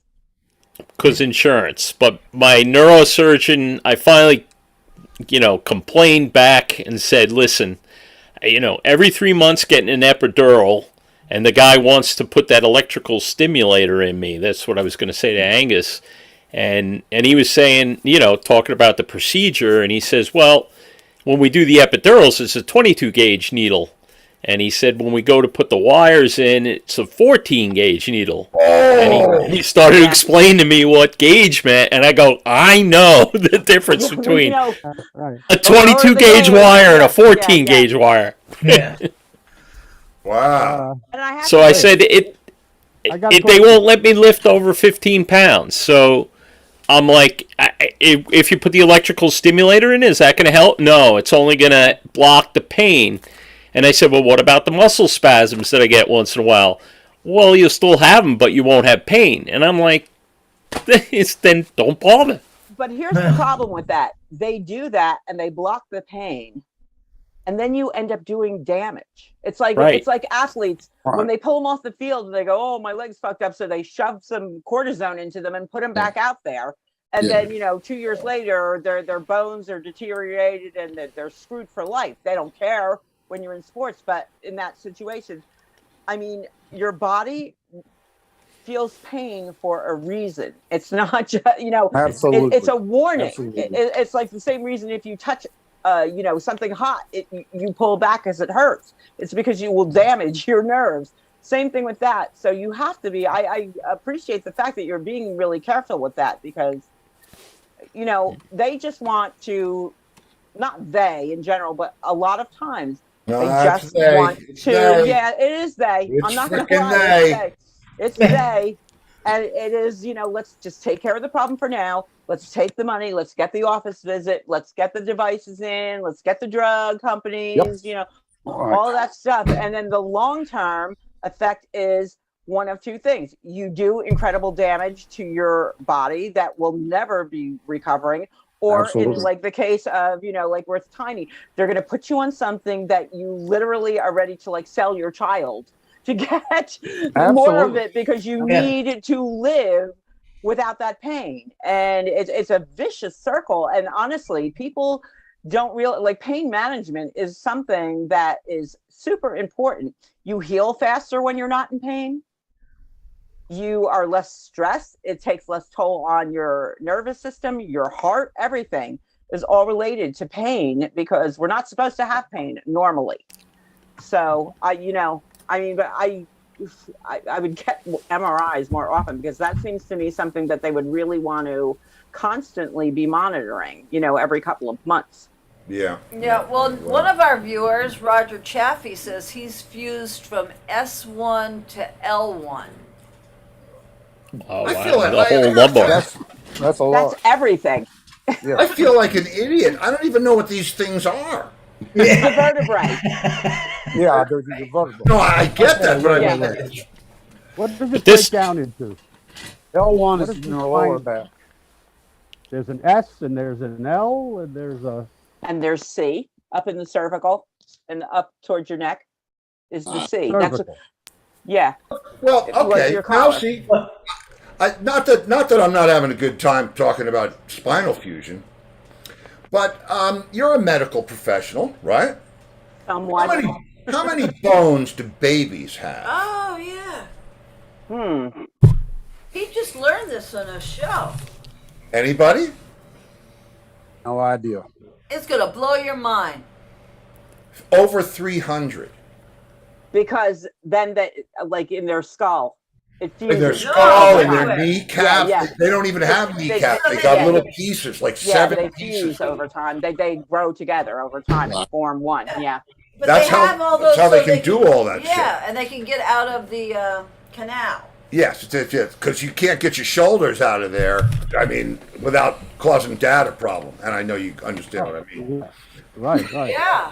Because insurance. But my neurosurgeon, I finally, complained back and said, listen, every 3 months getting an epidural, and the guy wants to put that electrical stimulator in me. That's what I was going to say to Angus. And he was saying, talking about the procedure, and he says, well, when we do the epidurals, it's a 22 gauge needle. And he said when we go to put the wires in, it's a 14 gauge needle. And he started to explain to me what gauge meant, and I go, I know the difference between a 22 gauge wire and a 14 gauge wire. Yeah. Wow. So I said they won't let me lift over 15 pounds. So I'm like, if you put the electrical stimulator in, is that going to help? No, it's only going to block the pain. And I said, well, what about the muscle spasms that I get once in a while? Well, you'll still have them, but you won't have pain. And I'm like, then don't bother. But here's the problem with that. They do that and they block the pain. And then you end up doing damage. It's like It's like athletes when they pull them off the field and they go, "Oh, my leg's fucked up," so they shove some cortisone into them and put them back out there. And then 2 years later, their bones are deteriorated and they're screwed for life. They don't care when you're in sports, but in that situation, I mean, your body feels pain for a reason. It's not just Absolutely. it's a warning. Absolutely. It's like the same reason if you touch something hot, you pull back as it hurts. It's because you will damage your nerves. Same thing with that. So you have to be, I appreciate the fact that you're being really careful with that, because, they just want to, not they in general, but a lot of times they just want to, it is they. It's I'm not going to frickin' lie. It's they. And it is, let's just take care of the problem for now. Let's take the money. Let's get the office visit. Let's get the devices in. Let's get the drug companies, all that stuff. And then the long-term effect is one of two things. You do incredible damage to your body that will never be recovering. Or in like the case of, like where it's tiny, they're going to put you on something that you literally are ready to like sell your child to get more of it, because you need to live without that pain. And it's a vicious circle. And honestly, people don't realize, like, pain management is something that is super important. You heal faster when you're not in pain. You are less stressed. It takes less toll on your nervous system, your heart, everything is all related to pain, because we're not supposed to have pain normally. So I would get MRIs more often, because that seems to me something that they would really want to constantly be monitoring, every couple of months. Yeah. Yeah, well, one of our viewers, Roger Chaffee, says he's fused from S1 to L1. Oh, I feel wow. like The whole lumbar. That's a lot. That's everything. Yeah. I feel like an idiot. I don't even know what these things are. The vertebrae. Yeah, there's the vertebra. No, I get that, but Yeah. I mean, What does it This- break down into? L1 What is is in the the lower spine? back. There's an S and there's an L and there's a. And there's C up in the cervical and up towards your neck is the C. Cervical. Yeah. well, It was okay. your Now, collar. see, not that I'm not having a good time talking about spinal fusion, but you're a medical professional, right? Somewhat. How many bones do babies have? Oh, yeah. Hmm. He just learned this on a show. Anybody? No idea. It's going to blow your mind. Over 300. Because then that, like in their skull, it fuses. In their skull, in their Yeah. kneecap. Yeah. They don't even have They- kneecap. they- They got yeah. little pieces, like Yeah, 7 they pieces. fuse over time. They grow together over time and form one. Yeah. But That's they how- have all that's those how they so can do all that Yeah, shit. and they can get out of the canal. Yes, because you can't get your shoulders out of there, I mean, without causing Dad a problem. And I know you understand what I mean. Right. Yeah.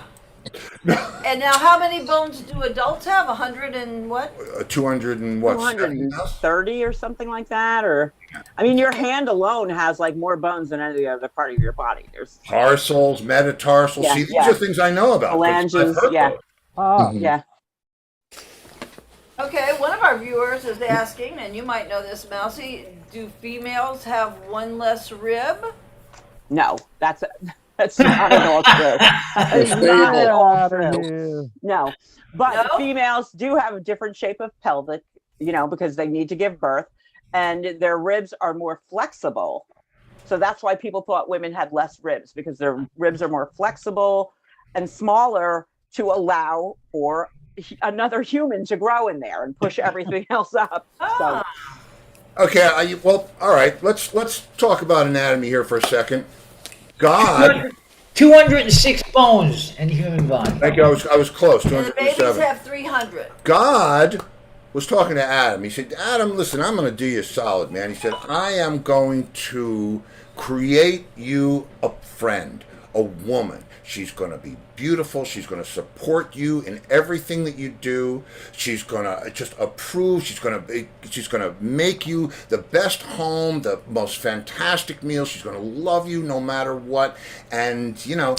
And now, how many bones do adults have? 100 and what? 200 and what? 230 or something like that. Or, I mean, your hand alone has like more bones than any other part of your body. There's Tarsals, metatarsals. Yeah, See, these yeah. are things I know about. 'cause I've phalanges. heard Yeah. those. Yeah. Okay, one of our viewers is asking, and you might know this, Mousy, do females have one less rib? No, that's not at all true. That's not at all true. No, but No? females do have a different shape of pelvic, because they need to give birth, and their ribs are more flexible. So that's why people thought women had less ribs, because their ribs are more flexible and smaller to allow for another human to grow in there and push everything else up. So Okay, well, all right. Let's talk about anatomy here for a second. God, 206 bones in the human body. thank you. I was close. And the babies 207. have 300. God was talking to Adam. He said, "Adam, listen, I'm going to do you a solid, man." He said, "I am going to create you a friend, a woman. She's going to be beautiful. She's going to support you in everything that you do. She's going to just approve. She's going to make you the best home, the most fantastic meal. She's going to love you no matter what." And, you know,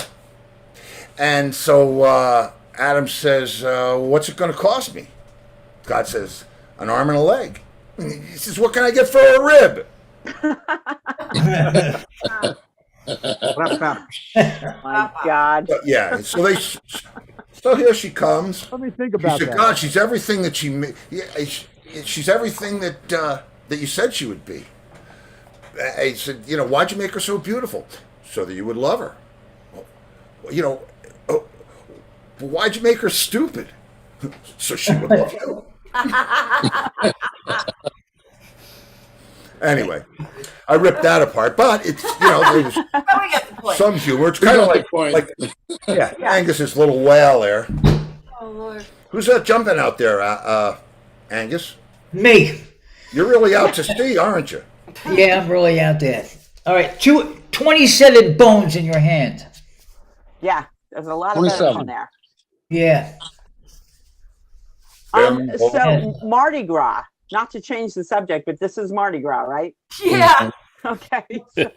and so Adam says, "What's it going to cost me?" God says, "An arm and a leg." He says, "What can I get for a rib?" my God. But yeah, so here she comes. Let me think about She said, that. "God, she's everything that she's everything that you said she would be." I said, "You know, why'd you make her so beautiful? So that you would love her. You know, why'd you make her stupid? So she would love you." Anyway, I ripped that apart, but it's, you know, there was We get the point. some humor. It's kind of like Angus's little whale there. Oh, Lord. Who's that jumping out there, Angus? Me. You're really out to sea, aren't you? Yeah, I'm really out there. All right, 27 bones in your hand. Yeah, there's a lot of bones 27. on there. Yeah. So Mardi Gras, not to change the subject, but this is Mardi Gras, right? Yeah. Okay. So,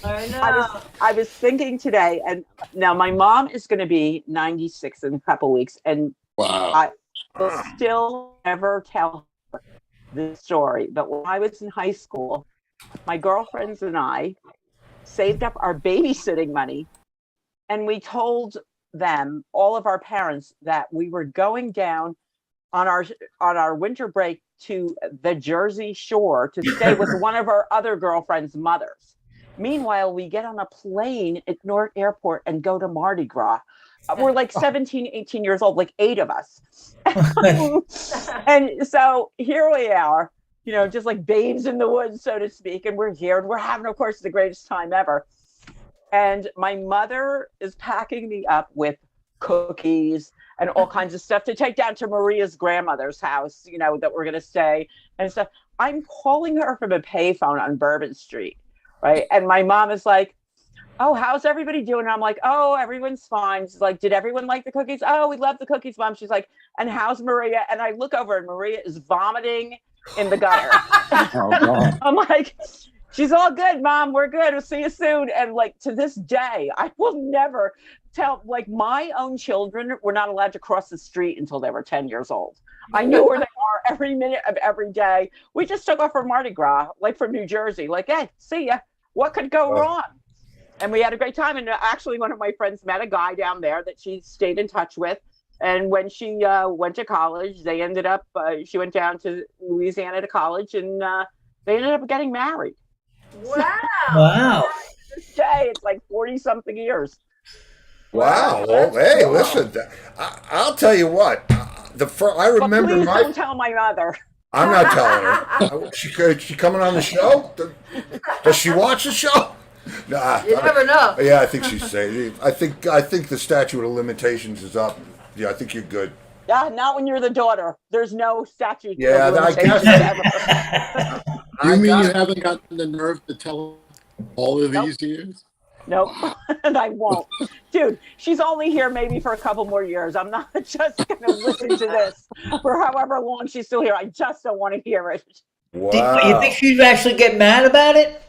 I know. I was thinking today, and now my mom is going to be 96 in a couple weeks, and Wow. I will still never tell her this story. But when I was in high school, my girlfriends and I saved up our babysitting money, and we told them, all of our parents, that we were going down on our winter break to the Jersey Shore to stay with one of our other girlfriends' mothers. Meanwhile, we get on a plane at Newark Airport and go to Mardi Gras. We're like 17, 18 years old, like 8 of us. And so here we are, you know, just like babes in the woods, so to speak. And we're here and we're having, of course, the greatest time ever. And my mother is packing me up with cookies and all kinds of stuff to take down to Maria's grandmother's house, you know, that we're going to stay and stuff. I'm calling her from a payphone on Bourbon Street, right? And my mom is like, "Oh, how's everybody doing?" And I'm like, "Oh, everyone's fine." She's like, "Did everyone like the cookies?" "Oh, we love the cookies, Mom." She's like, "And how's Maria?" And I look over and Maria is vomiting in the gutter. Oh, God. I'm like, "She's all good, Mom. We're good. We'll see you soon." And like, to this day, I will never tell, like, my own children were not allowed to cross the street until they were 10 years old. I knew where they are every minute of every day. We just took off for Mardi Gras, like from New Jersey, like, "Hey, see ya. What could go wrong?" And we had a great time. And actually, one of my friends met a guy down there that she stayed in touch with. And when she went to college, they ended up, she went down to Louisiana to college, and they ended up getting married. Wow. Wow. To this day, it's like 40-something years. Wow. Well, hey, listen, I'll tell you what. I remember But please my. don't tell my mother. I'm not telling her. She coming on the show? Does she watch the show? Nah, You never know. Yeah, I think she's safe. I think the statute of limitations is up. Yeah, I think you're good. Yeah, not when you're the daughter. There's no statute. Yeah, of I limitations guess. ever. You mean you haven't gotten the nerve to tell all of these years? Nope, and I won't. Dude, she's only here maybe for a couple more years. I'm not just going to listen to this for however long she's still here. I just don't want to hear it. Wow. You think she'd actually get mad about it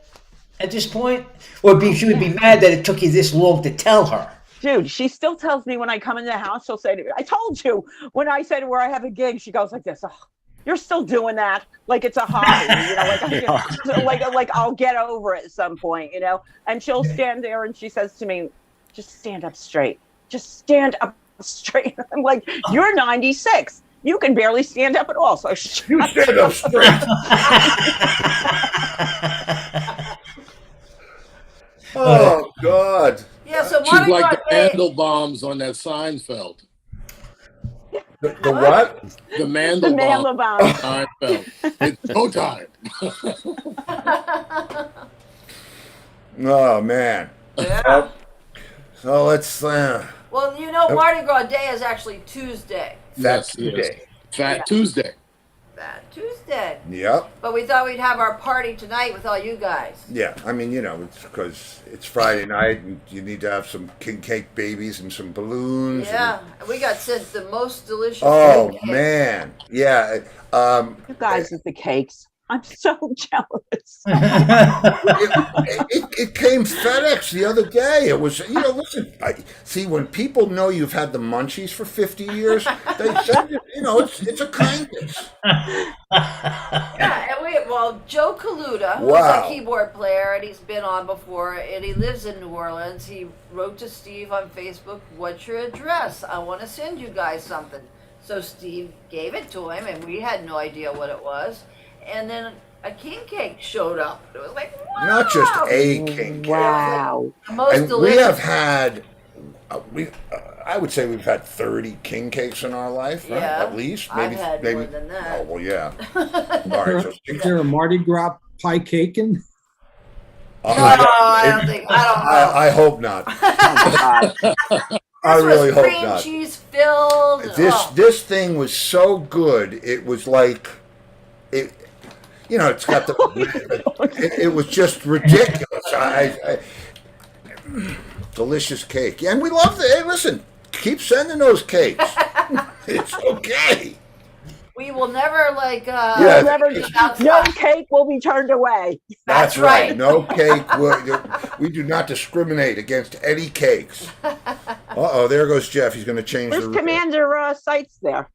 at this point? Or she would be mad that it took you this long to tell her? Dude, she still tells me when I come in the house, she'll say to me, "I told you." When I say to her I have a gig, she goes like this, "Oh, you're still doing that like it's a hobby," you know, like I'll get over it at some point, you know. And she'll stand there and she says to me, "Just stand up straight. Just stand up straight." I'm like, "You're 96. You can barely stand up at all." So You stand up straight. Oh, God. Yeah, so She's Mardi like Gras the Day. Mandelbaums on that Seinfeld. The what? The The Mandel Mandel Bomb. Bomb. All right, it's showtime. Oh man. Yeah. So let's Well, you know, Mardi Gras Day is actually Tuesday. Yes, Tuesday. Fat Yeah. Tuesday. Fat Tuesday. Yep. But we thought we'd have our party tonight with all you guys. Yeah, I mean, it's because it's Friday night and you need to have some king cake babies and some balloons. Yeah, and we got sent the most delicious. Oh cake. man, yeah. You guys with the cakes. I'm so jealous. It came FedEx the other day. It was, listen. See, when people know you've had the munchies for 50 years, they send it. It's a kindness. Yeah, and Joe Kaluta, who's Wow. a keyboard player, and he's been on before, and he lives in New Orleans. He wrote to Steve on Facebook, "What's your address? I want to send you guys something." So Steve gave it to him, and we had no idea what it was. And then a king cake showed up. It was like, wow! Not just a king cake. Wow. The most And delicious. we have had, I would say we've had 30 king cakes in our life, right? Yeah, At least. I've had more than that. Oh, well, yeah. All right, so Is there a Mardi Gras pie caking? I don't think. I don't know. I hope not. I This really was hope cream not. cheese filled. This thing was so good. It was like it. It's got the. it was just ridiculous. Delicious cake, and we love it. Hey, listen, keep sending those cakes. It's okay. We will never Yeah. No cake will be turned away. That's right. No cake. We do not discriminate against any cakes. Uh-oh, there goes Jeff. He's going to change Where's the. Commander Sights there?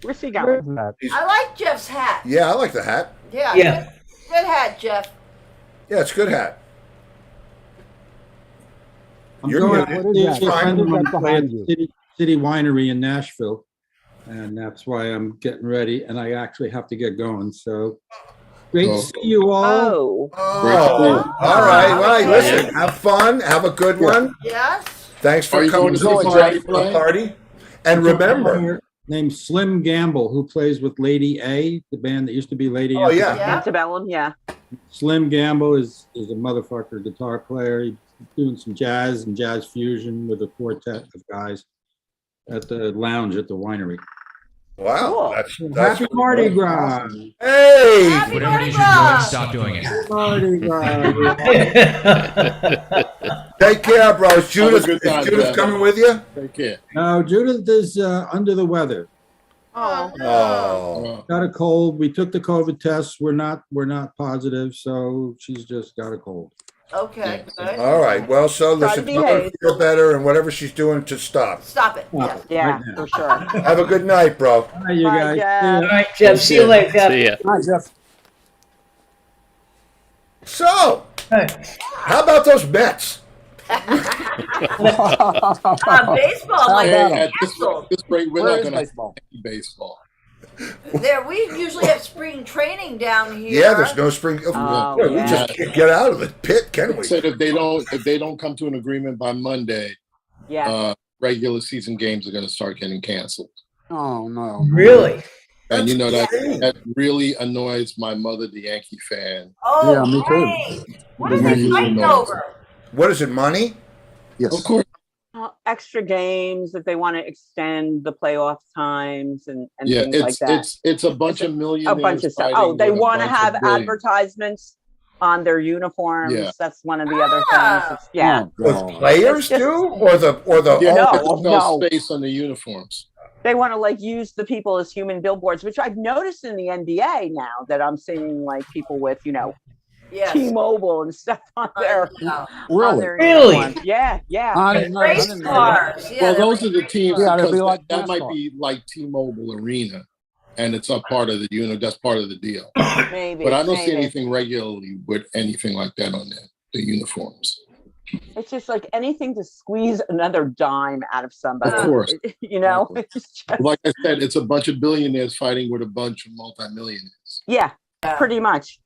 Where's he going? I like Jeff's hat. Yeah, I like the hat. Yeah. Yeah. Good hat, Jeff. Yeah, it's a good hat. I'm You're going muted. to What is see a that? friend of What is mine that play at behind the you? City Winery in Nashville, and that's why I'm getting ready, and I actually have to get going. So great to see you all. Oh. Oh, all right. Well, hey, listen, have fun. Have a good one. Yes. Thanks Are for you coming going to to the see party. Friday? Party. And remember, Named Slim Gamble, who plays with Lady A, the band that used to be Lady Oh, A. yeah. Yeah. Antebellum, yeah. Slim Gamble is a motherfucker guitar player. He's doing some jazz and jazz fusion with a quartet of guys at the lounge at the winery. wow, Cool. that's Happy Mardi Gras! Hey, Happy Whatever it is Mardi you're doing, Gras. stop doing it. Mardi Gras! take care, bro. Is Judith, good time, is Judith Jeff. coming with you? Take care. No, Judith is under the weather. Oh, no. Oh, Got a cold. We took the COVID tests. We're not positive, so she's just got a cold. Okay, good. all right. Well, so Try listen, to tell her to behave. feel better and whatever she's doing to stop. Stop it. Yeah. Yeah, Right now. for sure. Have a good night, bro. All right, you Bye, guys. Jeff. See All ya. right, Jeff. See you later, Jeff. See ya. Hi, Jeff. So, All right. how about those Mets? Baseball, like Hey, at canceled. this rate, we're Where not is going to baseball? have baseball. We usually have spring training down here. Yeah, there's no spring. Oh, we yeah. just can't get out of the pit, can we? Said if they don't come to an agreement by Monday, Yeah. regular season games are going to start getting canceled. Oh, no. Really? And you know That's that really annoys my mother, the Yankee fan. Oh, Yeah, me too. great. What The are they Yankees fighting annoy us. over? What is it, money? Yes. Of course, Extra games if they want to extend the playoff times and yeah, things like that. it's a bunch of millionaires. A bunch of stuff. fighting Oh, they with a want to bunch have of billions. advertisements on their uniforms. Yeah. That's one of the other Ah. things. Yeah. Oh, The God. players It's just- do, or the Yeah, No, there's no no. space on the uniforms. They want to use the people as human billboards, which I've noticed in the NBA now that I'm seeing people with, Yes. T-Mobile and stuff on their No. on Really? their Really? uniforms. Yeah, yeah. I didn't know. I Race didn't know that. cars. Yeah, Well, they're those are the teams. Yeah, it'd because be like that might NASCAR. be like T-Mobile Arena, and it's a part of the that's part of the deal. Maybe. But I don't see maybe. anything regularly with anything like that on the uniforms. It's just anything to squeeze another dime out of somebody. Of course. It's just, Like I said, it's a bunch of billionaires fighting with a bunch of multimillionaires. yeah, Yeah. pretty much.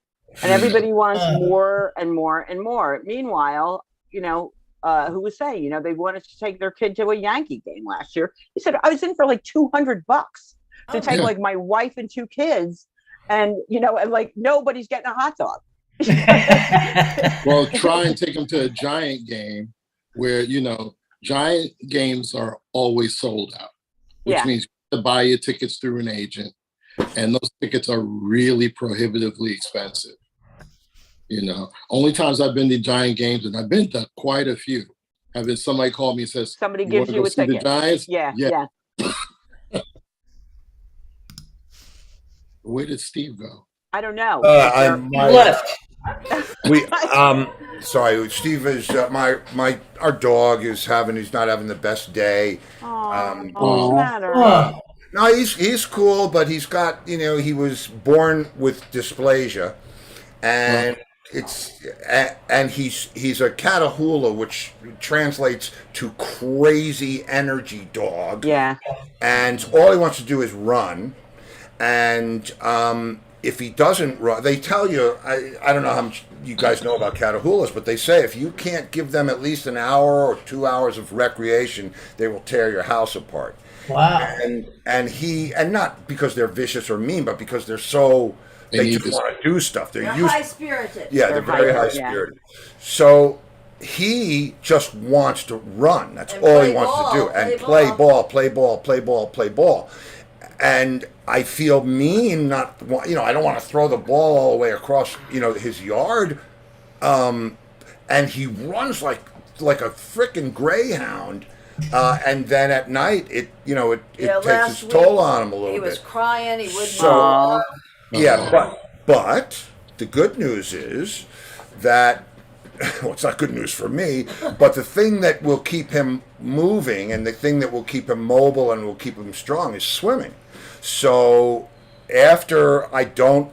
And everybody wants more and more and more. Meanwhile, who was saying, you know, they wanted to take their kid to a Yankee game last year. He said, I was in for like $200 to take like my wife and 2 kids, and you know, and like nobody's getting a hot dog. Well, try and take them to a Giant game where, you know, Giant games are always sold out, which means you have to buy your tickets through an agent, and those tickets are really prohibitively expensive. You know, only times I've been to Giant games, and I've been to quite a few, have been somebody called me and says, somebody gives you a ticket. The Giants? Yeah. Where did Steve go? I don't know. Left. Sorry, Steve is our dog is he's not having the best day. What's the matter? No, he's cool, but he's got, you know, he was born with dysplasia, and he's a Catahoula, which translates to crazy energy dog. Yeah. And all he wants to do is run, and if he doesn't run, they tell you, I don't know how much you guys know about Catahoulas, but they say if you can't give them at least an hour or 2 hours of recreation, they will tear your house apart. Wow. And not because they're vicious or mean, but because they're so, they just want to do stuff. They're high-spirited. Yeah, they're very high-spirited. So he just wants to run. That's all he wants to do. And play ball. And I feel mean, I don't want to throw the ball all the way across, his yard. And he runs like a frickin' greyhound. And then at night, it takes its toll on him a little bit. He was crying. He wouldn't walk. Yeah, but the good news is that, well, it's not good news for me, but the thing that will keep him moving and the thing that will keep him mobile and will keep him strong is swimming. So after I don't,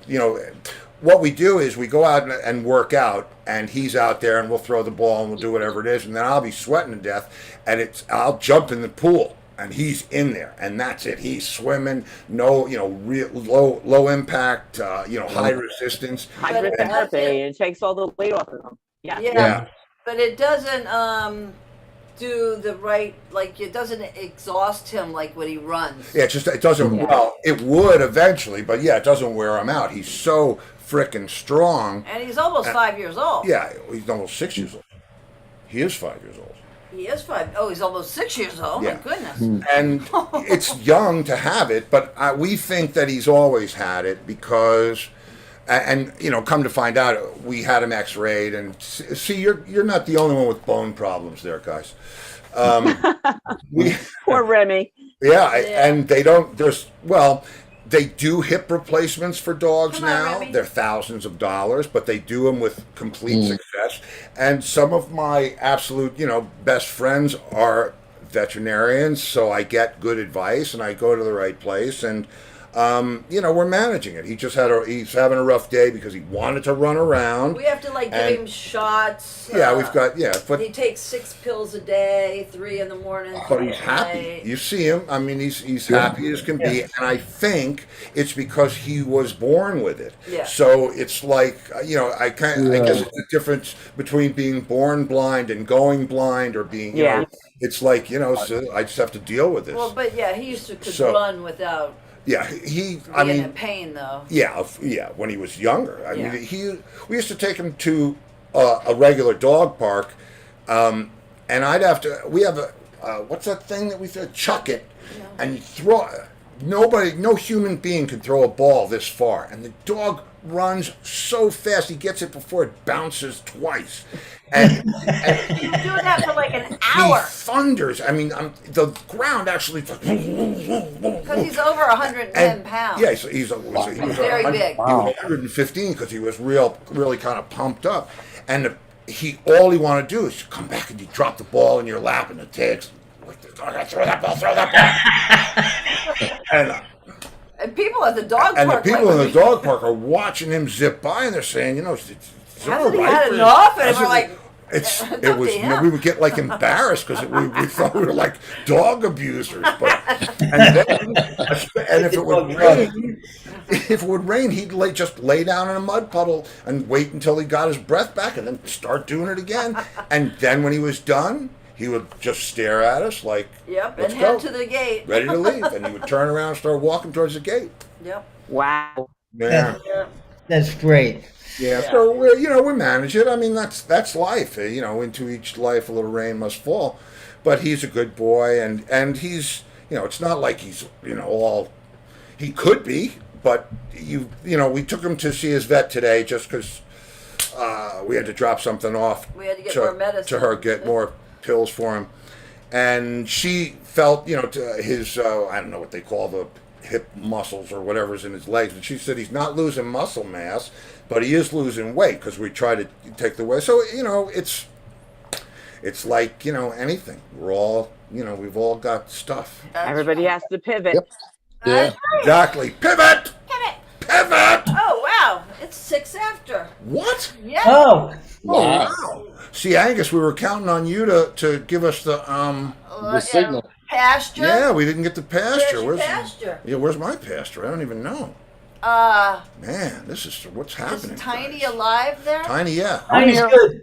what we do is we go out and work out, and he's out there, and we'll throw the ball and we'll do whatever it is, and then I'll be sweating to death, and I'll jump in the pool, and he's in there, and that's it. He's swimming, no, real low impact, high resistance. Hydrotherapy, it takes all the weight off of them. Yeah. But it doesn't do the right, it doesn't exhaust him like when he runs. Yeah, it doesn't. Well, it would eventually, but it doesn't wear him out. He's so frickin' strong. And he's almost 5 years old. Yeah, he's almost 6 years old. He is 5 years old. He is 5. Oh, he's almost 6 years old. Yeah. My goodness. And it's young to have it, but we think that he's always had it because, and come to find out, we had him X-rayed, and see, you're not the only one with bone problems there, guys. Poor Remy. Yeah, and they don't. They do hip replacements for dogs now. They're thousands of dollars, but they do them with complete success. And some of my absolute, best friends are veterinarians, so I get good advice and I go to the right place. And we're managing it. He's having a rough day because he wanted to run around. We have to give him shots. Yeah, we've got but he takes 6 pills a day, 3 in the morning. But he's happy. You see him. I mean, he's happy as can be, and I think it's because he was born with it. Yeah. So it's like I guess it's the difference between being born blind and going blind, or being it's like so I just have to deal with this. Well, but he used to run without. Yeah, in pain though. Yeah, when he was younger. I mean, we used to take him to a regular dog park, and we have what's that thing that we chuck it, and you throw. No human being can throw a ball this far, and the dog runs so fast he gets it before it bounces twice. And you do that for an hour. He thunders. I mean, the ground actually. Because he's over 110 pounds. Yeah, he was very big. He was 115 because he was really kind of pumped up, and all he wanted to do is come back and you drop the ball in your lap, and it takes. Throw that ball. And people at the dog park. And the people in the dog park are watching him zip by, and they're saying, hasn't he had enough? And we're like, we would get embarrassed because we thought we were dog abusers. And if it would rain, if it would rain, he'd just lay down in a mud puddle and wait until he got his breath back and then start doing it again. And then when he was done, he would just stare at us like, Yep, let's and head go. to the gate. Ready to leave. And he would turn around and start walking towards the gate. Yep. Wow. Yeah. That's great. Yeah, so we manage it. I mean, that's life. Into each life a little rain must fall. But he's a good boy, and he's it's not like he's all he could be. But we took him to see his vet today just because we had to drop something off. We had to get more medicine. To her, get more pills for him, and she felt his I don't know what they call the hip muscles or whatever's in his legs, and she said he's not losing muscle mass, but he is losing weight because we try to take the weight. So it's like anything. We're all we've all got stuff. Everybody has to pivot. Yep. Yeah. Exactly. Pivot. Pivot. Oh wow! It's 6 after. What? Yeah. Oh, Wow. See, Angus, we were counting on you to give us the signal. Pasture. Yeah, we didn't get the pasture. Where's your pasture? Where's my pasture? I don't even know. Man, this is what's happening. Is Tiny guys. alive there? Tiny, yeah. Tiny's good.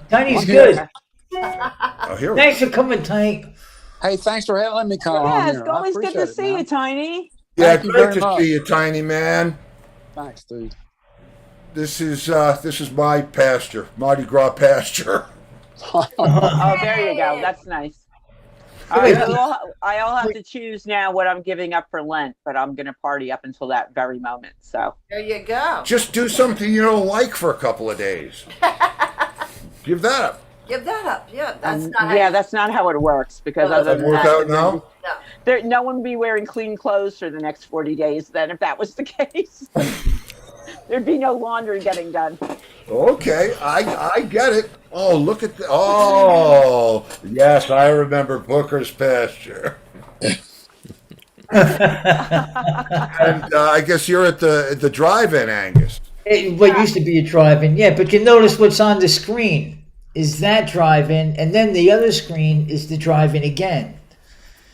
Tiny's good. Oh, here we Thanks for coming, Tiny. Hey, thanks for letting me come on Yeah, here. it's I always good to appreciate it, see man. you, Tiny. Yeah, Thank you great very to much. see you, Tiny man. Thanks, dude. This is my pasture, Mardi Gras pasture. Oh, there you go. That's nice. All right, I'll have to choose now what I'm giving up for Lent, but I'm going to party up until that very moment. So There you go. Just do something you don't like for a couple of days. Give that up. Give that up. Yeah, that's not. yeah, that's not how it works because Well, other Doesn't than work that, out now. no one would be wearing clean clothes for the next 40 days. Then, if that was the case, there'd be no laundry getting done. Okay, I get it. Oh, look at oh, yes, I remember Booker's pasture. And I guess you're at the drive-in, Angus. What used to be a drive-in, yeah. But you notice what's on the screen is that drive-in, and then the other screen is the drive-in again.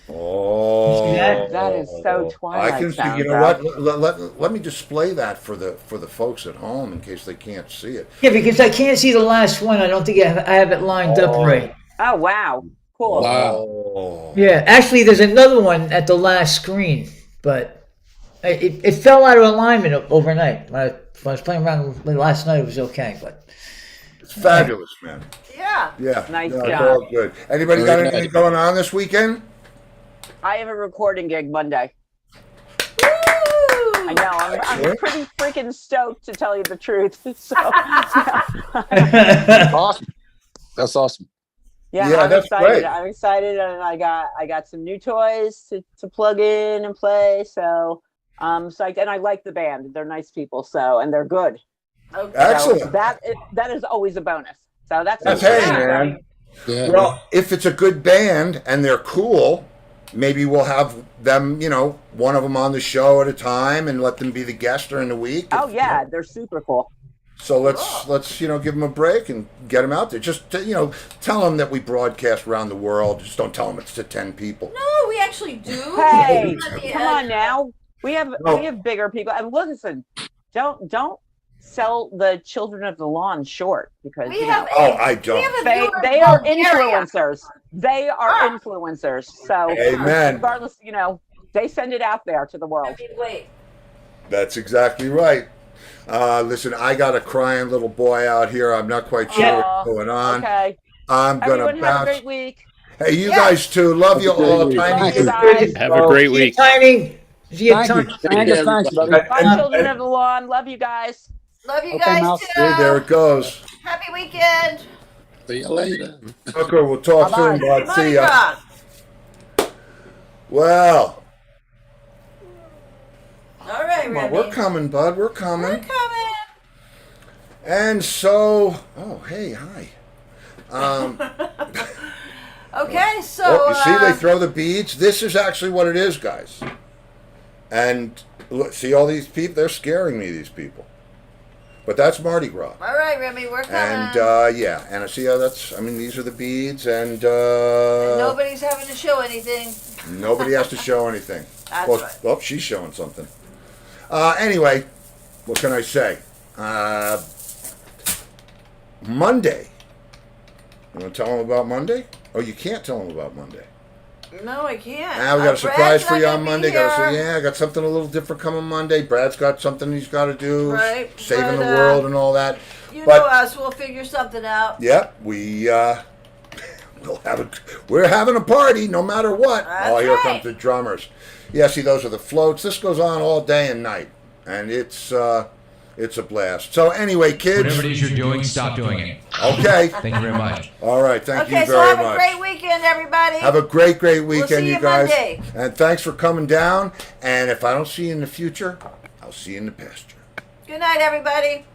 Oh, That is so Twilight I can see. Zone, You know bro. what? Let me display that for the folks at home in case they can't see it. Yeah, because I can't see the last one. I don't think I have it lined up right. Oh wow, cool. Oh. Yeah, actually, there's another one at the last screen, but it fell out of alignment overnight. When I was playing around last night, it was okay, but It's fabulous, man. Yeah. Yeah, Nice no, it's job. all good. Anybody got Very anything nice. going on this weekend? I have a recording gig Monday. Woo! I know. I'm Excellent. pretty freaking stoked to tell you the truth. So, Awesome. That's awesome. yeah, Yeah, I'm that's excited. great. I'm excited, and I got some new toys to plug in and play. So psyched, and I like the band. They're nice people. So, and they're good. Okay. Excellent. So that is always a bonus. So that's Hey, exciting. man. Yeah. Well, if it's a good band and they're cool, maybe we'll have them, one of them on the show at a time and let them be the guest during the week. Oh yeah, they're super cool. So let's give them a break and get them out there. Just tell them that we broadcast around the world. Just don't tell them it's to 10 people. No, we actually do. Hey, At the come end. on now. We have bigger people. And listen, don't sell the children of the lawn short because We have a, Oh, I don't. We have a they viewer they in are Bulgaria. influencers. They are influencers. So Amen. regardless, they send it out there to the world. I mean, wait. That's exactly right. Listen, I got a crying little boy out here. I'm not quite sure what's going on. Okay. I'm going Everyone to have a bounce. great week. Hey, you Yes. guys too. Love you all. Thank Tiny. you. Guys. Have a great See you, week. Tiny. See you, Thank Tiny. you. Angus, thanks, buddy. Bye, children of the lawn. Love you guys. Love you Okay, guys Mouse. too. There it goes. Happy weekend. See you later. Okay, we'll talk Bye-bye. soon, bud. Mardi See ya. Gras. Well, All right, well, Remy. we're coming, bud. We're We're coming. coming. And so, hey, hi. Okay, so Oh, you see, they throw the beads. This is actually what it is, guys. And look, see all these people? They're scaring me, these people. But that's Mardi Gras. all right, Remy, we're coming. And yeah, and I see how these are the beads, and Nobody's having to show anything. nobody has to show anything. That's Well, right. oh, she's showing something. Anyway, what can I say? Monday. You want to tell them about Monday? Oh, you can't tell them about Monday. No, I can't. Ah, we got a surprise Brad's for not you gonna on be Monday. here. I got something a little different coming Monday. Brad's got something he's got to do, Right, saving but, the world and all that. You But know us. We'll figure something out. yep, we're having a party no matter what. That's Here right. comes the drummers. Yeah, see, those are the floats. This goes on all day and night, and it's a blast. So anyway, kids. Whatever it is you're doing, stop doing it. Okay. Thank you very much. All right, thank you Okay, very so have much. a great weekend, everybody. Have a great We'll weekend, see you you guys. Monday. And thanks for coming down. And if I don't see you in the future, I'll see you in the pasture. Good night, everybody.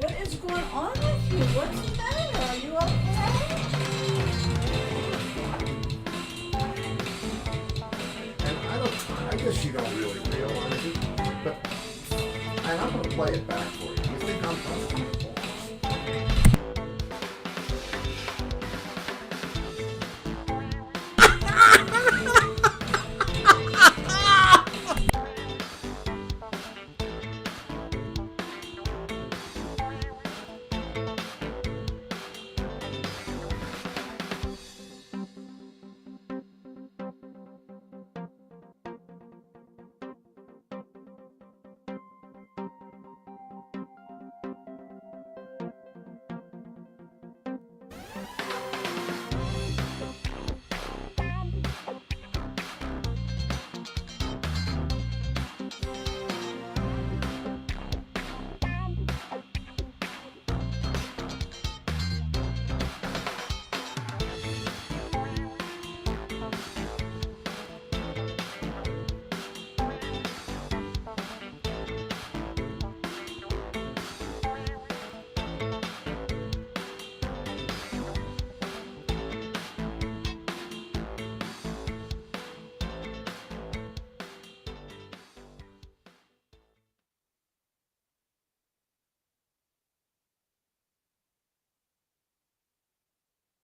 What is going on with you? What's the matter? Are you okay? And I guess you don't really realize it, but, and I'm going to play it back for you. You think I'm comfortable?